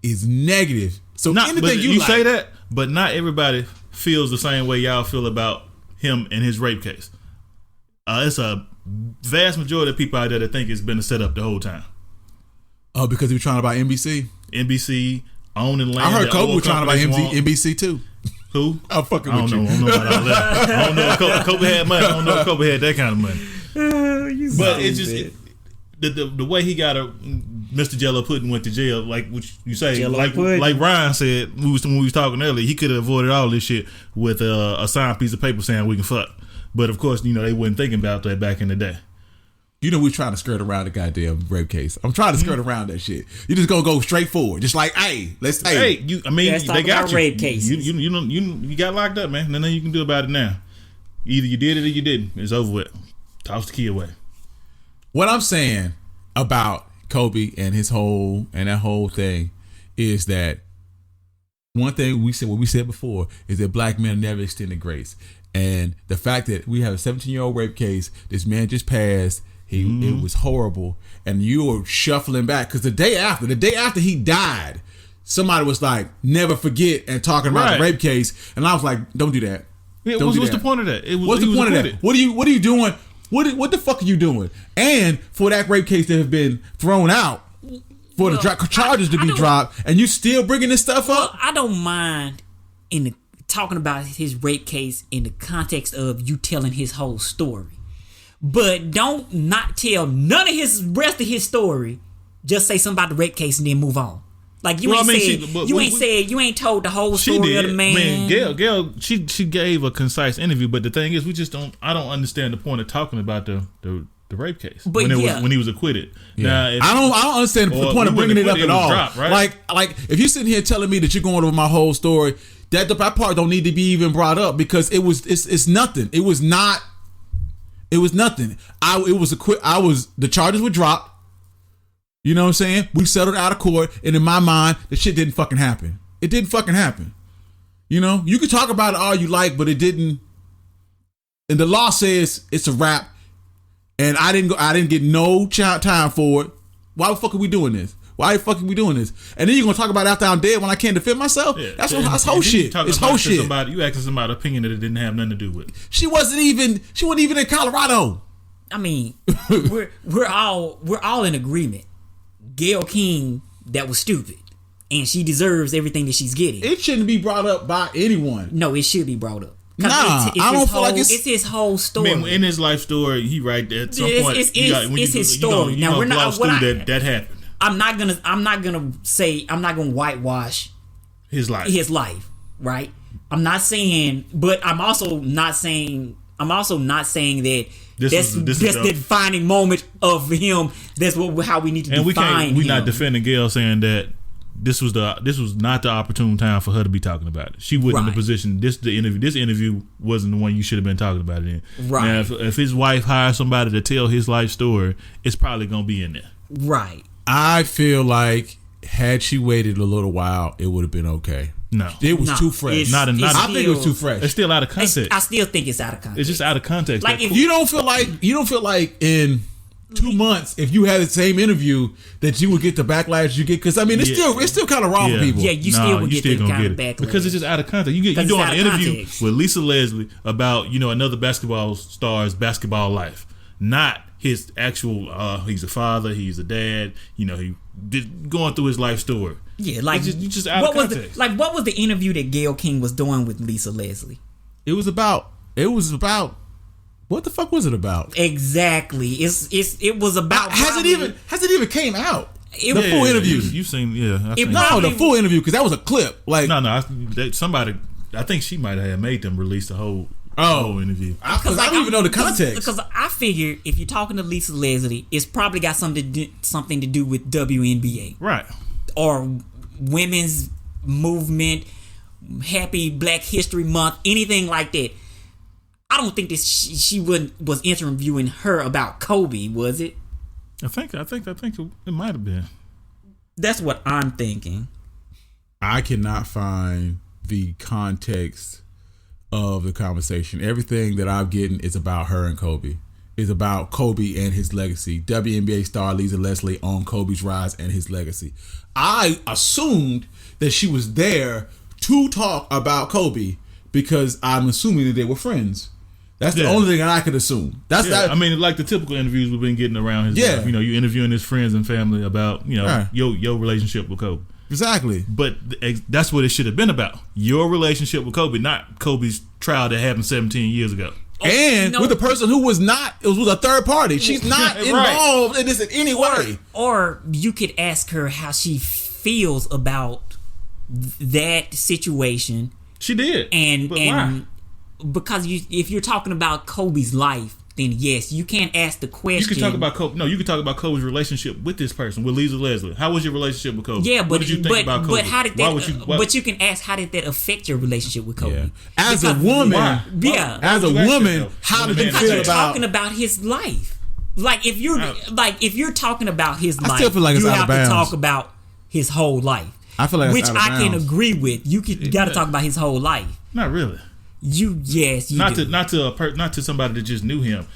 is negative. So anything you like, say that, but not everybody feels the same way y'all feel about him and his rape case. It's a vast majority of people out there that think it's been a setup the whole time. Oh, because he was trying to buy NBC? NBC owning land. I heard Kobe was trying to buy NBC too. Who? I'm fucking with you. I don't know about all that. I don't know if Kobe had money. I don't know if Kobe had that kind of money. But it's just the way he got Mr. Jello Pudding went to jail, like what you say, like Ryan said when we was talking earlier, he could have avoided all this shit with a signed piece of paper saying we can fuck. But of course, they weren't thinking about that back in the day. We trying to skirt around the goddamn rape case. I'm trying to skirt around that shit. You just gonna go straight forward, just like, they got you. Rape cases. You got locked up, man. Nothing you can do about it now. Either you did it or you didn't. It's over with. Toss the key away. What I'm saying about Kobe and that whole thing is that one thing what we said before is that black men never extended grace, and the fact that we have a 17-year-old rape case, this man just passed. It was horrible, and you were shuffling back because the day after he died, somebody was like, "Never forget," and talking about the rape case, and I was like, "Don't do that." What's the point of that? What's the point of that? What are you doing? What the fuck are you doing? And for that rape case to have been thrown out, for the charges to be dropped, and you still bringing this stuff up? I don't mind talking about his rape case in the context of you telling his whole story. But don't not tell none of his rest of his story. Just say something about the rape case and then move on. Like you you ain't told the whole story of the man. I mean, Gayle, she gave a concise interview, but the thing is, I don't understand the point of talking about the rape case when he was acquitted. Yeah. Now, I don't understand the point of bringing it up at all. Dropped, right? Like if you're sitting here telling me that you're going over my whole story, that part don't need to be even brought up because it's nothing. It was not. It was nothing. The charges were dropped. You know what I'm saying? We settled out of court, and in my mind, the shit didn't fucking happen. It didn't fucking happen. You can talk about it all you like, but it didn't. And the law says it's a wrap, and I didn't get no time for it. Why the fuck are we doing this? Why the fuck are we doing this? And then you're gonna talk about after I'm dead when I can't defend myself? Yeah. That's whole shit. It's whole shit. You asking somebody opinion that it didn't have nothing to do with. She wasn't even in Colorado. I mean, we're all in agreement. Gayle King, that was stupid, and she deserves everything that she's getting. It shouldn't be brought up by anyone. No, it should be brought up. Nah, I don't feel like it's his whole story. I mean, in his life story, he right there at some point. It's his story. Now we're not that happened. I'm not gonna whitewash his life, right? I'm not saying, but I'm also not saying that that's the defining moment of him. That's how we need to define him. We're not defending Gayle, saying that this was not the opportune time for her to be talking about it. She wasn't in the position. This interview wasn't the one you should have been talking about it in. Right. Now, if his wife hires somebody to tell his life story, it's probably gonna be in there. Right. I feel like had she waited a little while, it would have been okay. No, it was too fresh. I think it was too fresh. It's still out of context. I still think it's out of context. It's just out of context. Like if you don't feel like in 2 months, if you had the same interview, that you would get the backlash you get, because I mean it's still kind of wrong for people. Yeah, you still would get the kind of backlash because it's just out of context. You're doing an interview with Lisa Leslie about another basketball star's basketball life, not his actual. He's a father. He's a dad. He going through his life story. Yeah, like you just out of context. What was the interview that Gayle King was doing with Lisa Leslie? It was about. What the fuck was it about? Exactly. It was about. Has it even came out? The full interview. You've seen, the full interview, because that was a clip. Like somebody. I think she might have made them release the whole interview. Because I don't even know the context. Because I figure if you're talking to Lisa Leslie, it's probably got something to do with WNBA, right? Or women's movement, Happy Black History Month, anything like that. I don't think she was interviewing her about Kobe, was it? I think it might have been. That's what I'm thinking. I cannot find the context of the conversation. Everything that I'm getting is about her and Kobe. Is about Kobe and his legacy. WNBA star Lisa Leslie on Kobe's rise and his legacy. I assumed that she was there to talk about Kobe because I'm assuming that they were friends. That's the only thing that I could assume. That's that. I mean, like the typical interviews we've been getting around his life. You know, you interviewing his friends and family about, you know, your relationship with Kobe. Exactly. But that's what it should have been about. Your relationship with Kobe, not Kobe's trial that happened 17 years ago. And with the person who was not, it was with a third party. She's not involved in this in any way. Or you could ask her how she feels about that situation. She did. And why? Because if you're talking about Kobe's life, then yes, you can't ask the question. You can talk about Kobe. No, you can talk about Kobe's relationship with this person, with Lisa Leslie. How was your relationship with Kobe? Yeah, but what did you think about Kobe? But how did that? But you can ask, how did that affect your relationship with Kobe? Yeah. As a woman, how did you feel about talking about his life? Like if you're talking about his life, still feel like it's you out have of bounds. to talk about his whole life. I feel like which that's out of I can bounds. agree with. You got to talk about his whole life. Not really. You not to somebody that just knew him.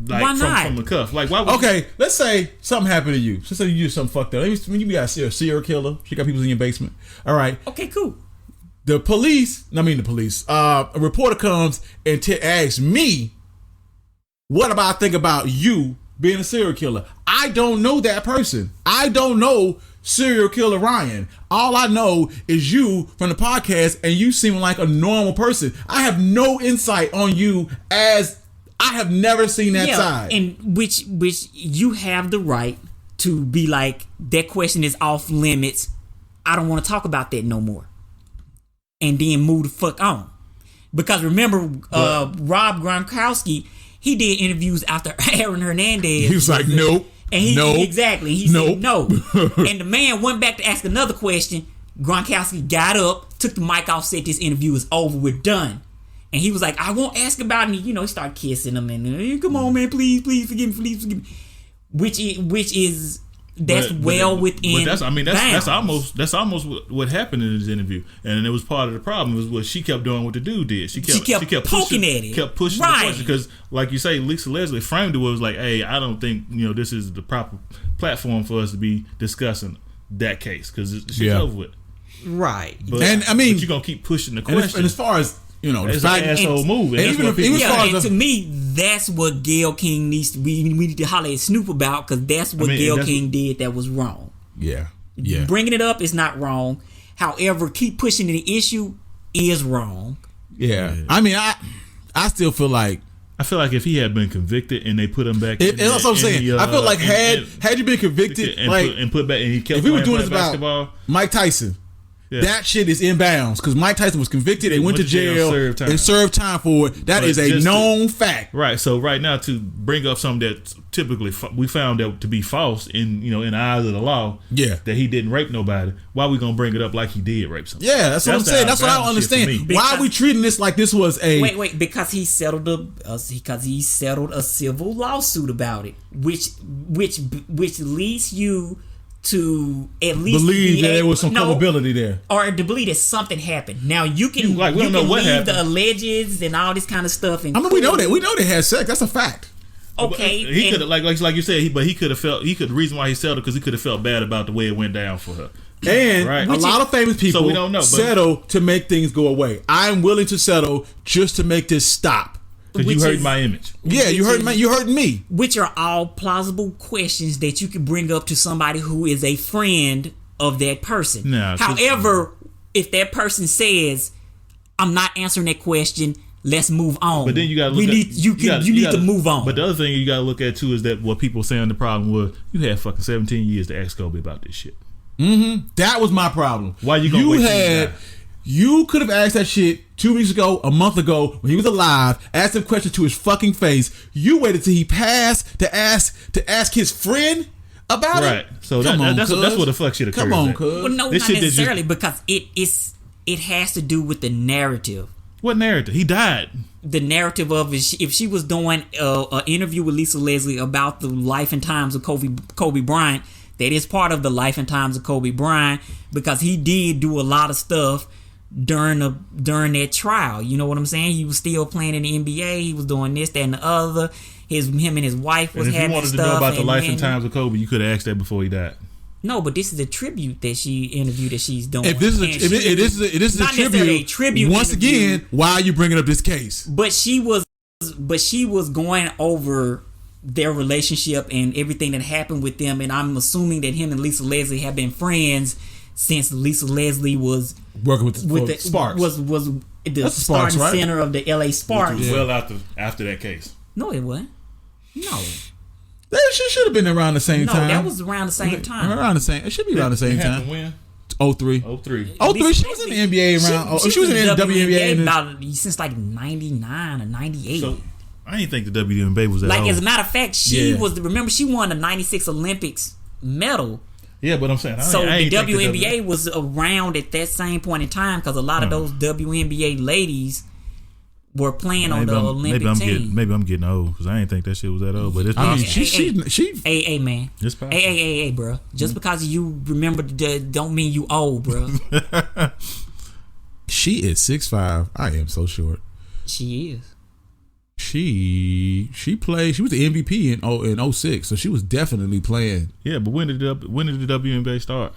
Like why not? From the cuff. Like why would okay, let's say something happened to you. Let's say you do something fucked up. When you got a serial killer, she got people in your basement. All right. Okay, cool. A reporter comes and asks me, what about I think about you being a serial killer? I don't know that person. I don't know serial killer Ryan. All I know is you from the podcast, and you seem like a normal person. I have no insight on you as I have never seen that side. And which you have the right to be like, that question is off limits. I don't want to talk about that no more. And then move the fuck on. Because remember, Rob Gronkowski, he did interviews after Aaron Hernandez. He was like, nope. And he said no. And the man went back to ask another question. Gronkowski got up, took the mic off, said this interview is over, we're done. And he was like, I won't ask about it. And he started kissing him and hey, come on, man, please forgive me. Which is within. That's almost what happened in this interview, and it was part of the problem was what she kept doing what the dude did. She kept poking at it, kept pushing the question because, like you say, Lisa Leslie framed it was like, hey, I don't think this is the proper platform for us to be discussing that case because she's over with. Right, but you're gonna keep pushing the question. And as far as it's an asshole move. And to me, that's what Gayle King needs to be. We need to holler at Snoop about because that's what Gayle King did that was wrong. Yeah. Bringing it up is not wrong. However, keep pushing the issue is wrong. Yeah. I mean, I still feel like. I feel like if he had been convicted and they put him back, that's what I'm saying. I feel like had you been convicted and put back, and he kept. If we were doing this basketball, about Mike Tyson. Yeah. That shit is in bounds because Mike Tyson was convicted and went to jail and served time for it. That is a known fact. Right. So right now, to bring up something that typically we found that to be false in the eyes of the law, that he didn't rape nobody. Why are we gonna bring it up like he did rape somebody? Yeah, that's what I'm saying. That's what I don't understand. Why are we treating this like this was a wait? Because he settled a civil lawsuit about it, which leads you to at least believe that there was some culpability there, or to believe that something happened. Now you can we don't know what happened. The alleges and all this kind of stuff. And we know that they had sex. That's a fact. Okay, he could have like you said, he could have felt. The reason why he settled because he could have felt bad about the way it went down for her. And a lot of famous people settle to make things go away. I'm willing to settle just to make this stop. Because you hurt my image. Yeah, you hurt me. Which are all plausible questions that you could bring up to somebody who is a friend of that person. However, if that person says, I'm not answering that question, let's move on. But then you gotta look you need to move on. But the other thing you gotta look at too is that what people say on the problem was you had fucking 17 years to ask Kobe about this shit. That was my problem. Why you gonna wait? You could have asked that shit 2 weeks ago, a month ago, when he was alive, asked him questions to his fucking face. You waited till he passed to ask his friend about it? Right. So that's what the fuck shit occurs. Come on, cuz. Well, no, not necessarily, because it has to do with the narrative. What narrative? He died. The narrative of if she was doing an interview with Lisa Leslie about the life and times of Kobe Bryant, that is part of the life and times of Kobe Bryant, because he did do a lot of stuff during that trial. You know what I'm saying? He was still playing in the NBA. He was doing this, that, and the other. Him and his wife was having stuff. If you wanted to know about the life and times of Kobe, you could have asked that before he died. No, but this is a tribute that she interviewed that she's doing. If this is a tribute, once again, why are you bringing up this case? But she was going over their relationship and everything that happened with them, and I'm assuming that him and Lisa Leslie have been friends since Lisa Leslie was working with the Sparks. Was the That's starting Sparks, right? center of the LA Sparks. Well after that case. No, it wasn't. No. She should have been around the same time. No, that was around the same time. It should be around the same time. When? 03. 03. 03. She was in the NBA around. She was in the WNBA about since like 99 or 98. So I didn't think the WNBA was that like old. As a matter of fact, she was. Remember, she won the 96 Olympics medal. Yeah, but I'm saying the WNBA was around at that same point in time because a lot of those WNBA ladies were playing on the Olympic team. Maybe I'm getting old because I didn't think that shit was that old. But it's hey man, hey, bro. Just because you remember don't mean you old, bro. She is 6'5". I am so short. She is. She played. She was the MVP in 06, so she was definitely playing. Yeah, but when did the WNBA start?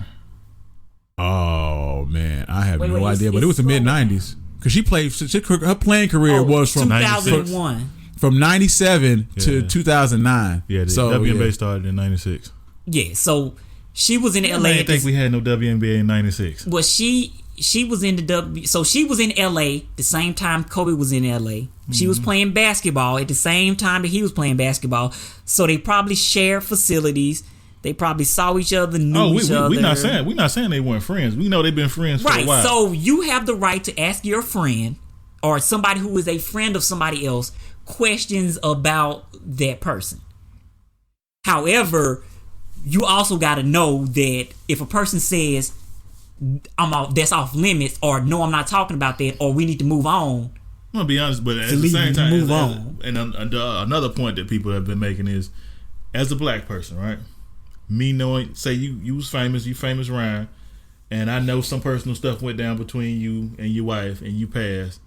Oh man, I have no idea. But it was the mid '90s because she played. Her playing career was from 2001, from '97 to 2009. Yeah, the WNBA started in '96. Yeah, so she was in LA. I didn't think we had no WNBA in '96. Well, she was in she was in LA the same time Kobe was in LA. She was playing basketball at the same time that he was playing basketball. So they probably shared facilities. They probably saw each other, knew each other. We're not saying they weren't friends. We know they've been friends for a while. Right. So you have the right to ask your friend or somebody who is a friend of somebody else questions about that person. However, you also got to know that if a person says that's off limits, or no, I'm not talking about that, or we need to move on. I'm gonna be honest, but at the same time, another point that people have been making is, as a black person, right? Me knowing, say you was famous, you famous Ryan, and I know some personal stuff went down between you and your wife, and you passed.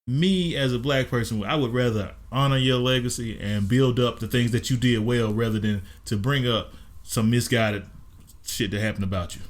Me as a black person, I would rather honor your legacy and build up the things that you did well, rather than to bring up some misguided shit that happened about you.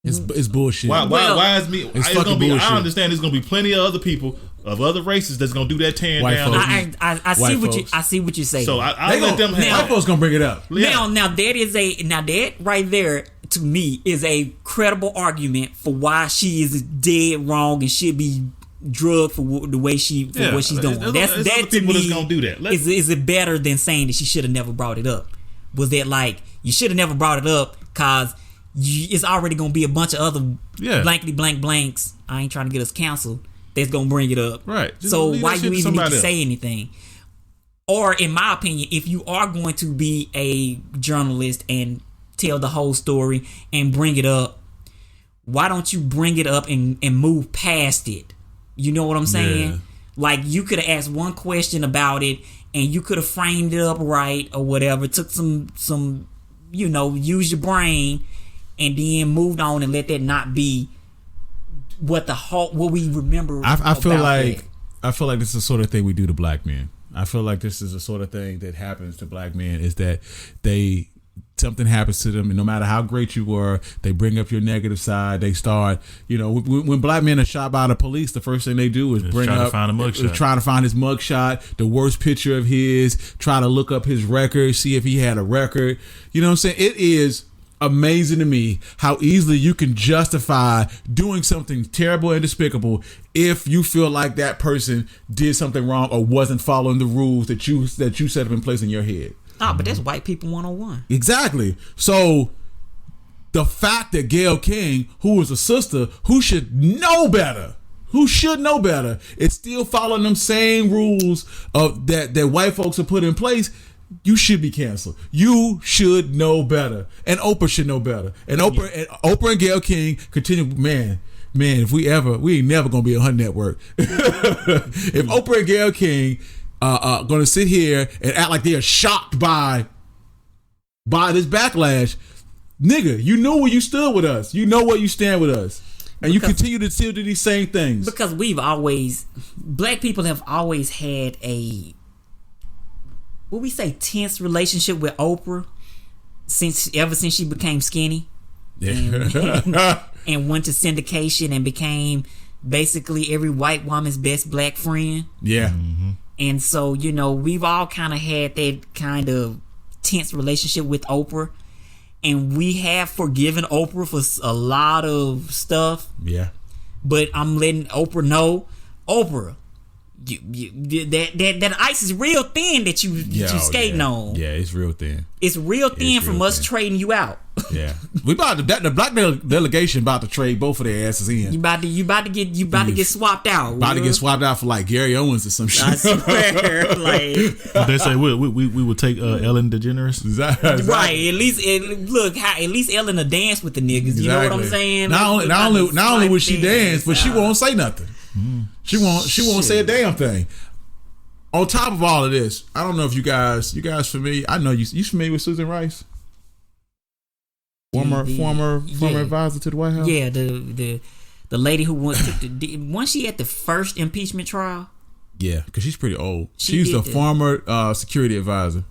It's bullshit. Why is me? It's fucking bullshit. I understand there's gonna be plenty of other people of other races that's gonna do that tearing down. I see what you say. So I let them have. White folks gonna bring it up. Now that right there to me is a credible argument for why she is dead wrong and should be drugged for what she's doing. That to me gonna do that. Is it better than saying that she should have never brought it up? Was that like you should have never brought it up because it's already gonna be a bunch of other blankety blank blanks. I ain't trying to get us canceled. That's gonna bring it up, right? So why you even need to say anything? Or, in my opinion, if you are going to be a journalist and tell the whole story and bring it up, why don't you bring it up and move past it? You know what I'm saying? Yeah. Like you could have asked one question about it and you could have framed it up right or whatever. Took some use your brain. And then moved on and let that not be what we remember. I feel like this is the sort of thing we do to black men. I feel like this is the sort of thing that happens to black men is that something happens to them, and no matter how great you were, they bring up your negative side. They start, when black men are shot by the police, the first thing they do is trying to find his mugshot, the worst picture of his, try to look up his record, see if he had a record. You know what I'm saying? It is amazing to me how easily you can justify doing something terrible and despicable if you feel like that person did something wrong or wasn't following the rules that you set up in place in your head. Oh, but that's white people 101. Exactly. So the fact that Gayle King, who is a sister who should know better, is still following them same rules of that white folks have put in place, you should be canceled. You should know better, and Oprah should know better. And Oprah and Gayle King continue. Man, we ain't never gonna be on her network. If Oprah and Gayle King are gonna sit here and act like they are shocked by this backlash, nigga, you know where you stood with us. You know where you stand with us. And you continue to still do these same things. Because black people have always had a, what we say, tense relationship with Oprah ever since she became skinny. Yeah. And went to syndication and became basically every white woman's best black friend. Yeah. Mm-hmm. And so, we've all kind of had that kind of tense relationship with Oprah. And we have forgiven Oprah for a lot of stuff. Yeah. But I'm letting Oprah know, Oprah, that ice is real thin that you skating on. Yeah, it's real thin. It's real thin from us trading you out. Yeah, we the black delegation about to trade both of their asses in. You about to get swapped out. About to get swapped out for like Gary Owens or some shit. I swear, like they say we would take Ellen DeGeneres. Exactly. Right. At least Ellen will dance with the niggas. Exactly. You know what I'm saying? Not only would she dance, but she won't say nothing. She won't say a damn thing. On top of all of this, I don't know if you guys familiar. I know you familiar with Susan Rice, former advisor to the White House. Yeah, the lady who once she at the first impeachment trial. Yeah, because she's pretty old. She's the former security advisor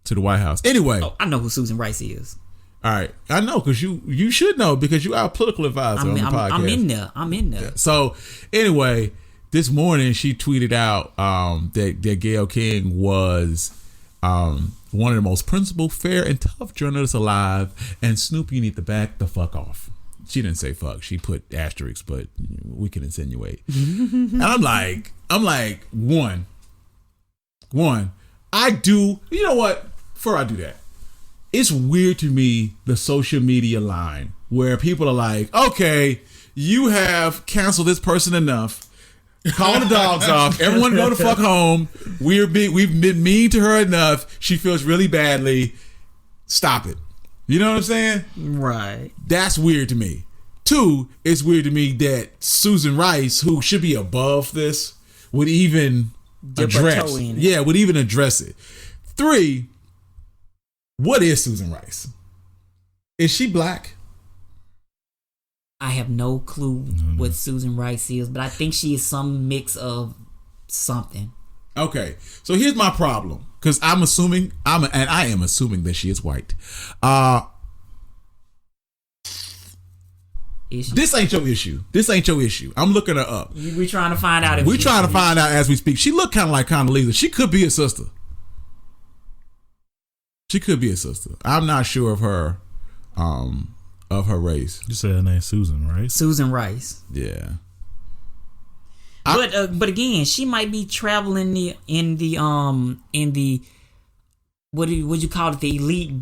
to the White House. Anyway, I know who Susan Rice is. All right, I know because you should know because you are a political advisor on the podcast. I'm in there. Yeah. So anyway, this morning she tweeted out that Gayle King was one of the most principled, fair, and tough journalists alive, and Snoop, you need to back the fuck off. She didn't say fuck. She put asterisks, but we can insinuate. And I'm like, one. I do. You know what? Before I do that. It's weird to me, the social media line where people are like, okay, you have canceled this person enough. Call the dogs off. Everyone go the fuck home. We've been mean to her enough. She feels really badly. Stop it. You know what I'm saying? Right. That's weird to me. 2, it's weird to me that Susan Rice, who should be above this, would even address it. 3, what is Susan Rice? Is she black? I have no clue what Susan Rice is, but I think she is some mix of something. Okay, so here's my problem, because I am assuming that she is white. This ain't your issue. I'm looking her up. We're trying to find out. We're trying to find out as we speak. She looked kind of like Condoleezza. She could be a sister. She could be a sister. I'm not sure of her race. You said her name Susan, right? Susan Rice. Yeah. But again, she might be traveling in the what do you call it, the elite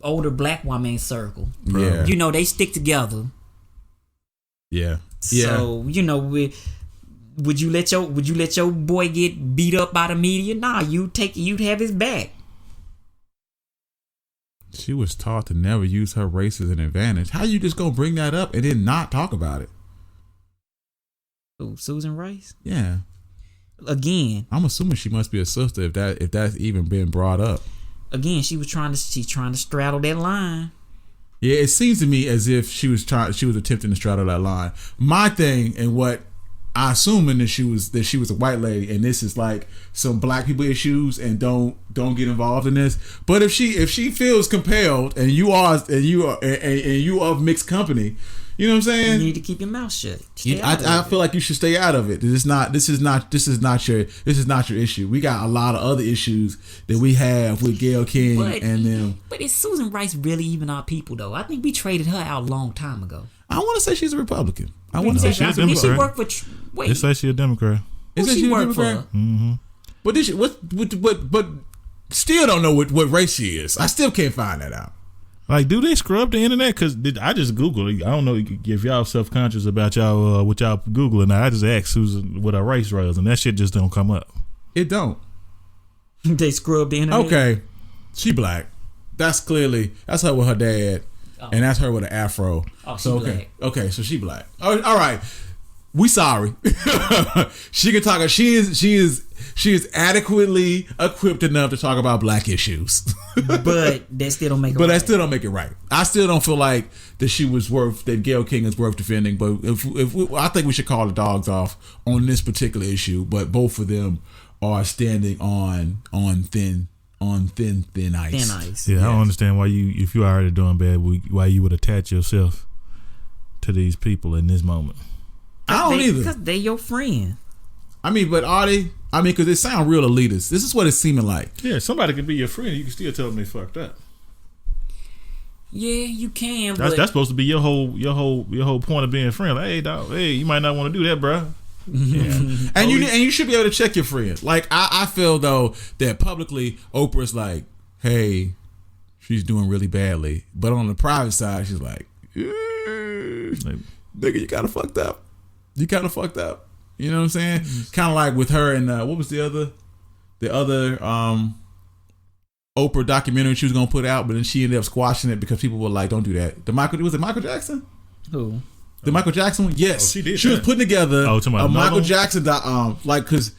older black woman circle. Yeah. They stick together. Yeah. So would you let your boy get beat up by the media? Nah, you'd have his back. She was taught to never use her race as an advantage. How you just gonna bring that up and then not talk about it? Oh, Susan Rice? Yeah. Again, I'm assuming she must be a sister if that's even been brought up. Again, she's trying to straddle that line. Yeah, it seems to me as if she was attempting to straddle that line. My thing and what I assuming that she was a white lady, and this is like some black people issues, and don't get involved in this. But if she feels compelled, and you are of mixed company, you know what I'm saying? You need to keep your mouth shut. I feel like you should stay out of it. This is not your issue. We got a lot of other issues that we have with Gayle King and them. But is Susan Rice really even our people though? I think we traded her out a long time ago. I want to say she's a Republican. I want to say she's a Democrat. She work for. Wait, they say she's a Democrat. Who she work for? Mm-hmm. But still don't know what race she is. I still can't find that out. Like, do they scrub the internet? Because I just Googled. I don't know if y'all self-conscious about y'all what y'all Googling. I just asked Susan what her race was, and that shit just don't come up. It don't. They scrub the internet. Okay, she black. That's her with her dad, and that's her with an afro. Oh, she black. Okay, so she black. All right. We sorry. She can talk. She is She is adequately equipped enough to talk about black issues. But that still don't make it but right. that still don't make it right. I still don't feel like that Gayle King is worth defending. But I think we should call the dogs off on this particular issue. But both of them are standing on thin ice. Thin ice. Yeah, I don't understand why if you already doing bad, why you would attach yourself to these people in this moment. I don't either. Because they your friend. I mean, but are they? I mean, because it sounds real elitist. This is what it's seeming like. Yeah, somebody can be your friend. You can still tell them they fucked up. Yeah, you can. That's supposed to be your whole point of being a friend. Like, hey, dog, you might not want to do that, bro. Yeah, and you should be able to check your friend. Like I feel though that publicly Oprah's like, hey, she's doing really badly, but on the private side, she's like, nigga, you kind of fucked up. You kind of fucked up. You know what I'm saying? Kind of like with her and what was the other Oprah documentary she was gonna put out, but then she ended up squashing it because people were like, "Don't do that." Was it Michael Jackson? Who? The Michael Jackson one? Yes. She did. She was putting together a Michael Jackson like because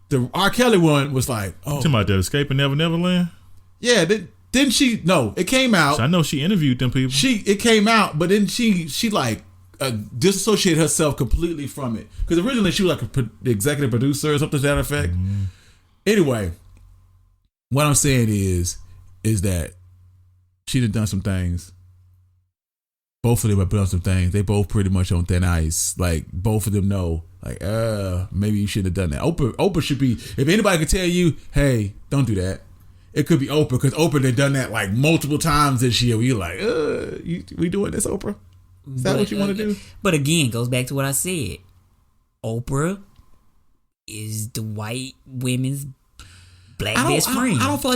the R. Kelly one was like, oh, talking about that Escaping Neverland. Yeah, didn't she? No, it came out. So I know she interviewed them people. It came out, but then she like disassociated herself completely from it because originally she was like the executive producer or something to that effect. Mm-hmm. Anyway, what I'm saying is that she done some things. Both of them have done some things. They both pretty much on thin ice. Like both of them know, like, maybe you shouldn't have done that. Oprah should be. If anybody could tell you, hey, don't do that, it could be Oprah because Oprah had done that like multiple times this year. Where you're like, we doing this, Oprah? Is that what you want to do? But again, goes back to what I said. Oprah is the white women's black best friend. I don't feel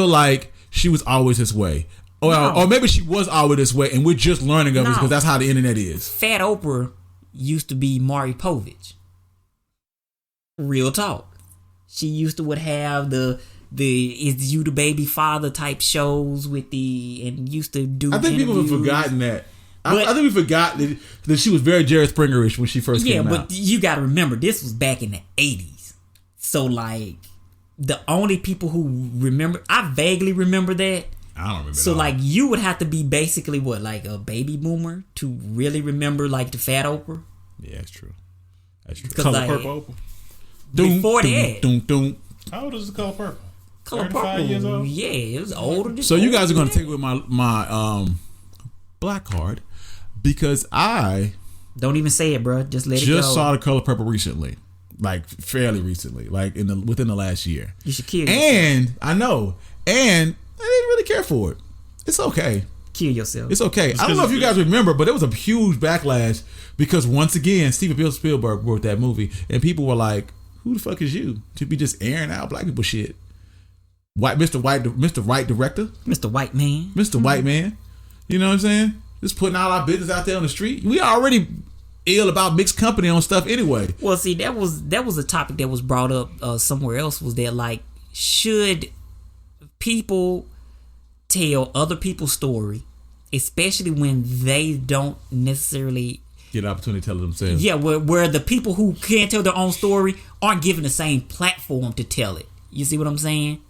like she was always this way. Or maybe she was always this way, and we're just learning of it because that's how the internet is. Fat Oprah used to be Maury Povich. Real talk. She used to would have the Is You the Baby Father type shows and used to do. I think people have forgotten that. I think we forgot that she was very Jerry Springerish when she first came out. Yeah, but you got to remember this was back in the 80s. So like the only people who remember, I vaguely remember that. I don't remember. So like you would have to be basically like a baby boomer to really remember like the Fat Oprah. Yeah, that's true. That's true. Color Purple Oprah. Before that. How old is the Color Purple? Color Purple. Years old? Yeah, it was older. So you guys are going to take with my black card because I don't even say it, bro. Just let it go. Just saw the Color Purple recently, like fairly recently, like within the last year. You should kill yourself. And I know, and I didn't really care for it. It's okay. Kill yourself. It's okay. I don't know if you guys remember, but there was a huge backlash because once again, Steven Spielberg wrote that movie, and people were like, "Who the fuck is you to be just airing out black people shit?" Mr. White director, Mr. White man, Mr. White man. You know what I'm saying? Just putting all our business out there on the street. We already ill about mixed company on stuff anyway. Well, see, that was a topic that was brought up somewhere else. Was that like, should people tell other people's story, especially when they don't necessarily get an opportunity to tell it themselves? Yeah, where the people who can't tell their own story aren't given the same platform to tell it. You see what I'm saying?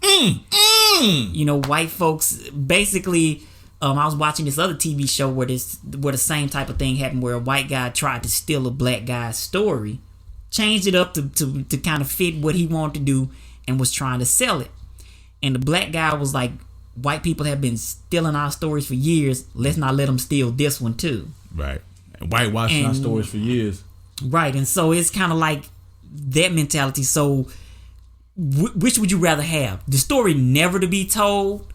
You know, white folks basically. I was watching this other TV show where the same type of thing happened, where a white guy tried to steal a black guy's story, changed it up to kind of fit what he wanted to do, and was trying to sell it. And the black guy was like, "White people have been stealing our stories for years. Let's not let them steal this one too." Right. And whitewashing our stories for years. Right. And so it's kind of like that mentality. So which would you rather have? The story never to be told,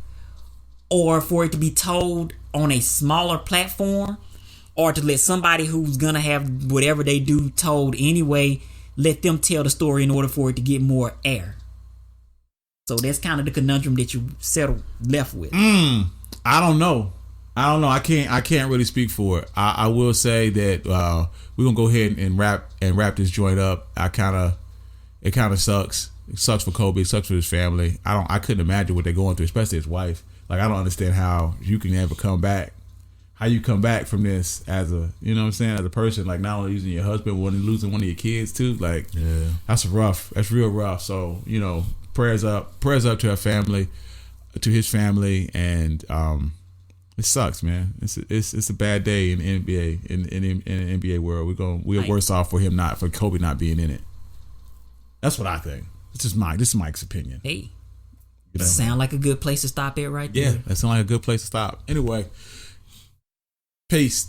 or for it to be told on a smaller platform, or to let somebody who's gonna have whatever they do told anyway, let them tell the story in order for it to get more air? So that's kind of the conundrum that you left with. I don't know. I can't really speak for it. I will say that we're gonna go ahead and wrap this joint up. It kind of sucks. It sucks for Kobe. It sucks for his family. I couldn't imagine what they're going through, especially his wife. Like, I don't understand how you can ever come back how you come back from this as a, you know what I'm saying, as a person, like not only losing your husband, but losing one of your kids too. Like, that's rough. That's real rough. So, you know, prayers up to her family, to his family, and it sucks, man. It's a bad day in the NBA, in the NBA world. We're worse off for Kobe not being in it. That's what I think. This is Mike's opinion. Hey, you know, sound like a good place to stop it right there. Yeah, that sounds like a good place to stop. Anyway, peace.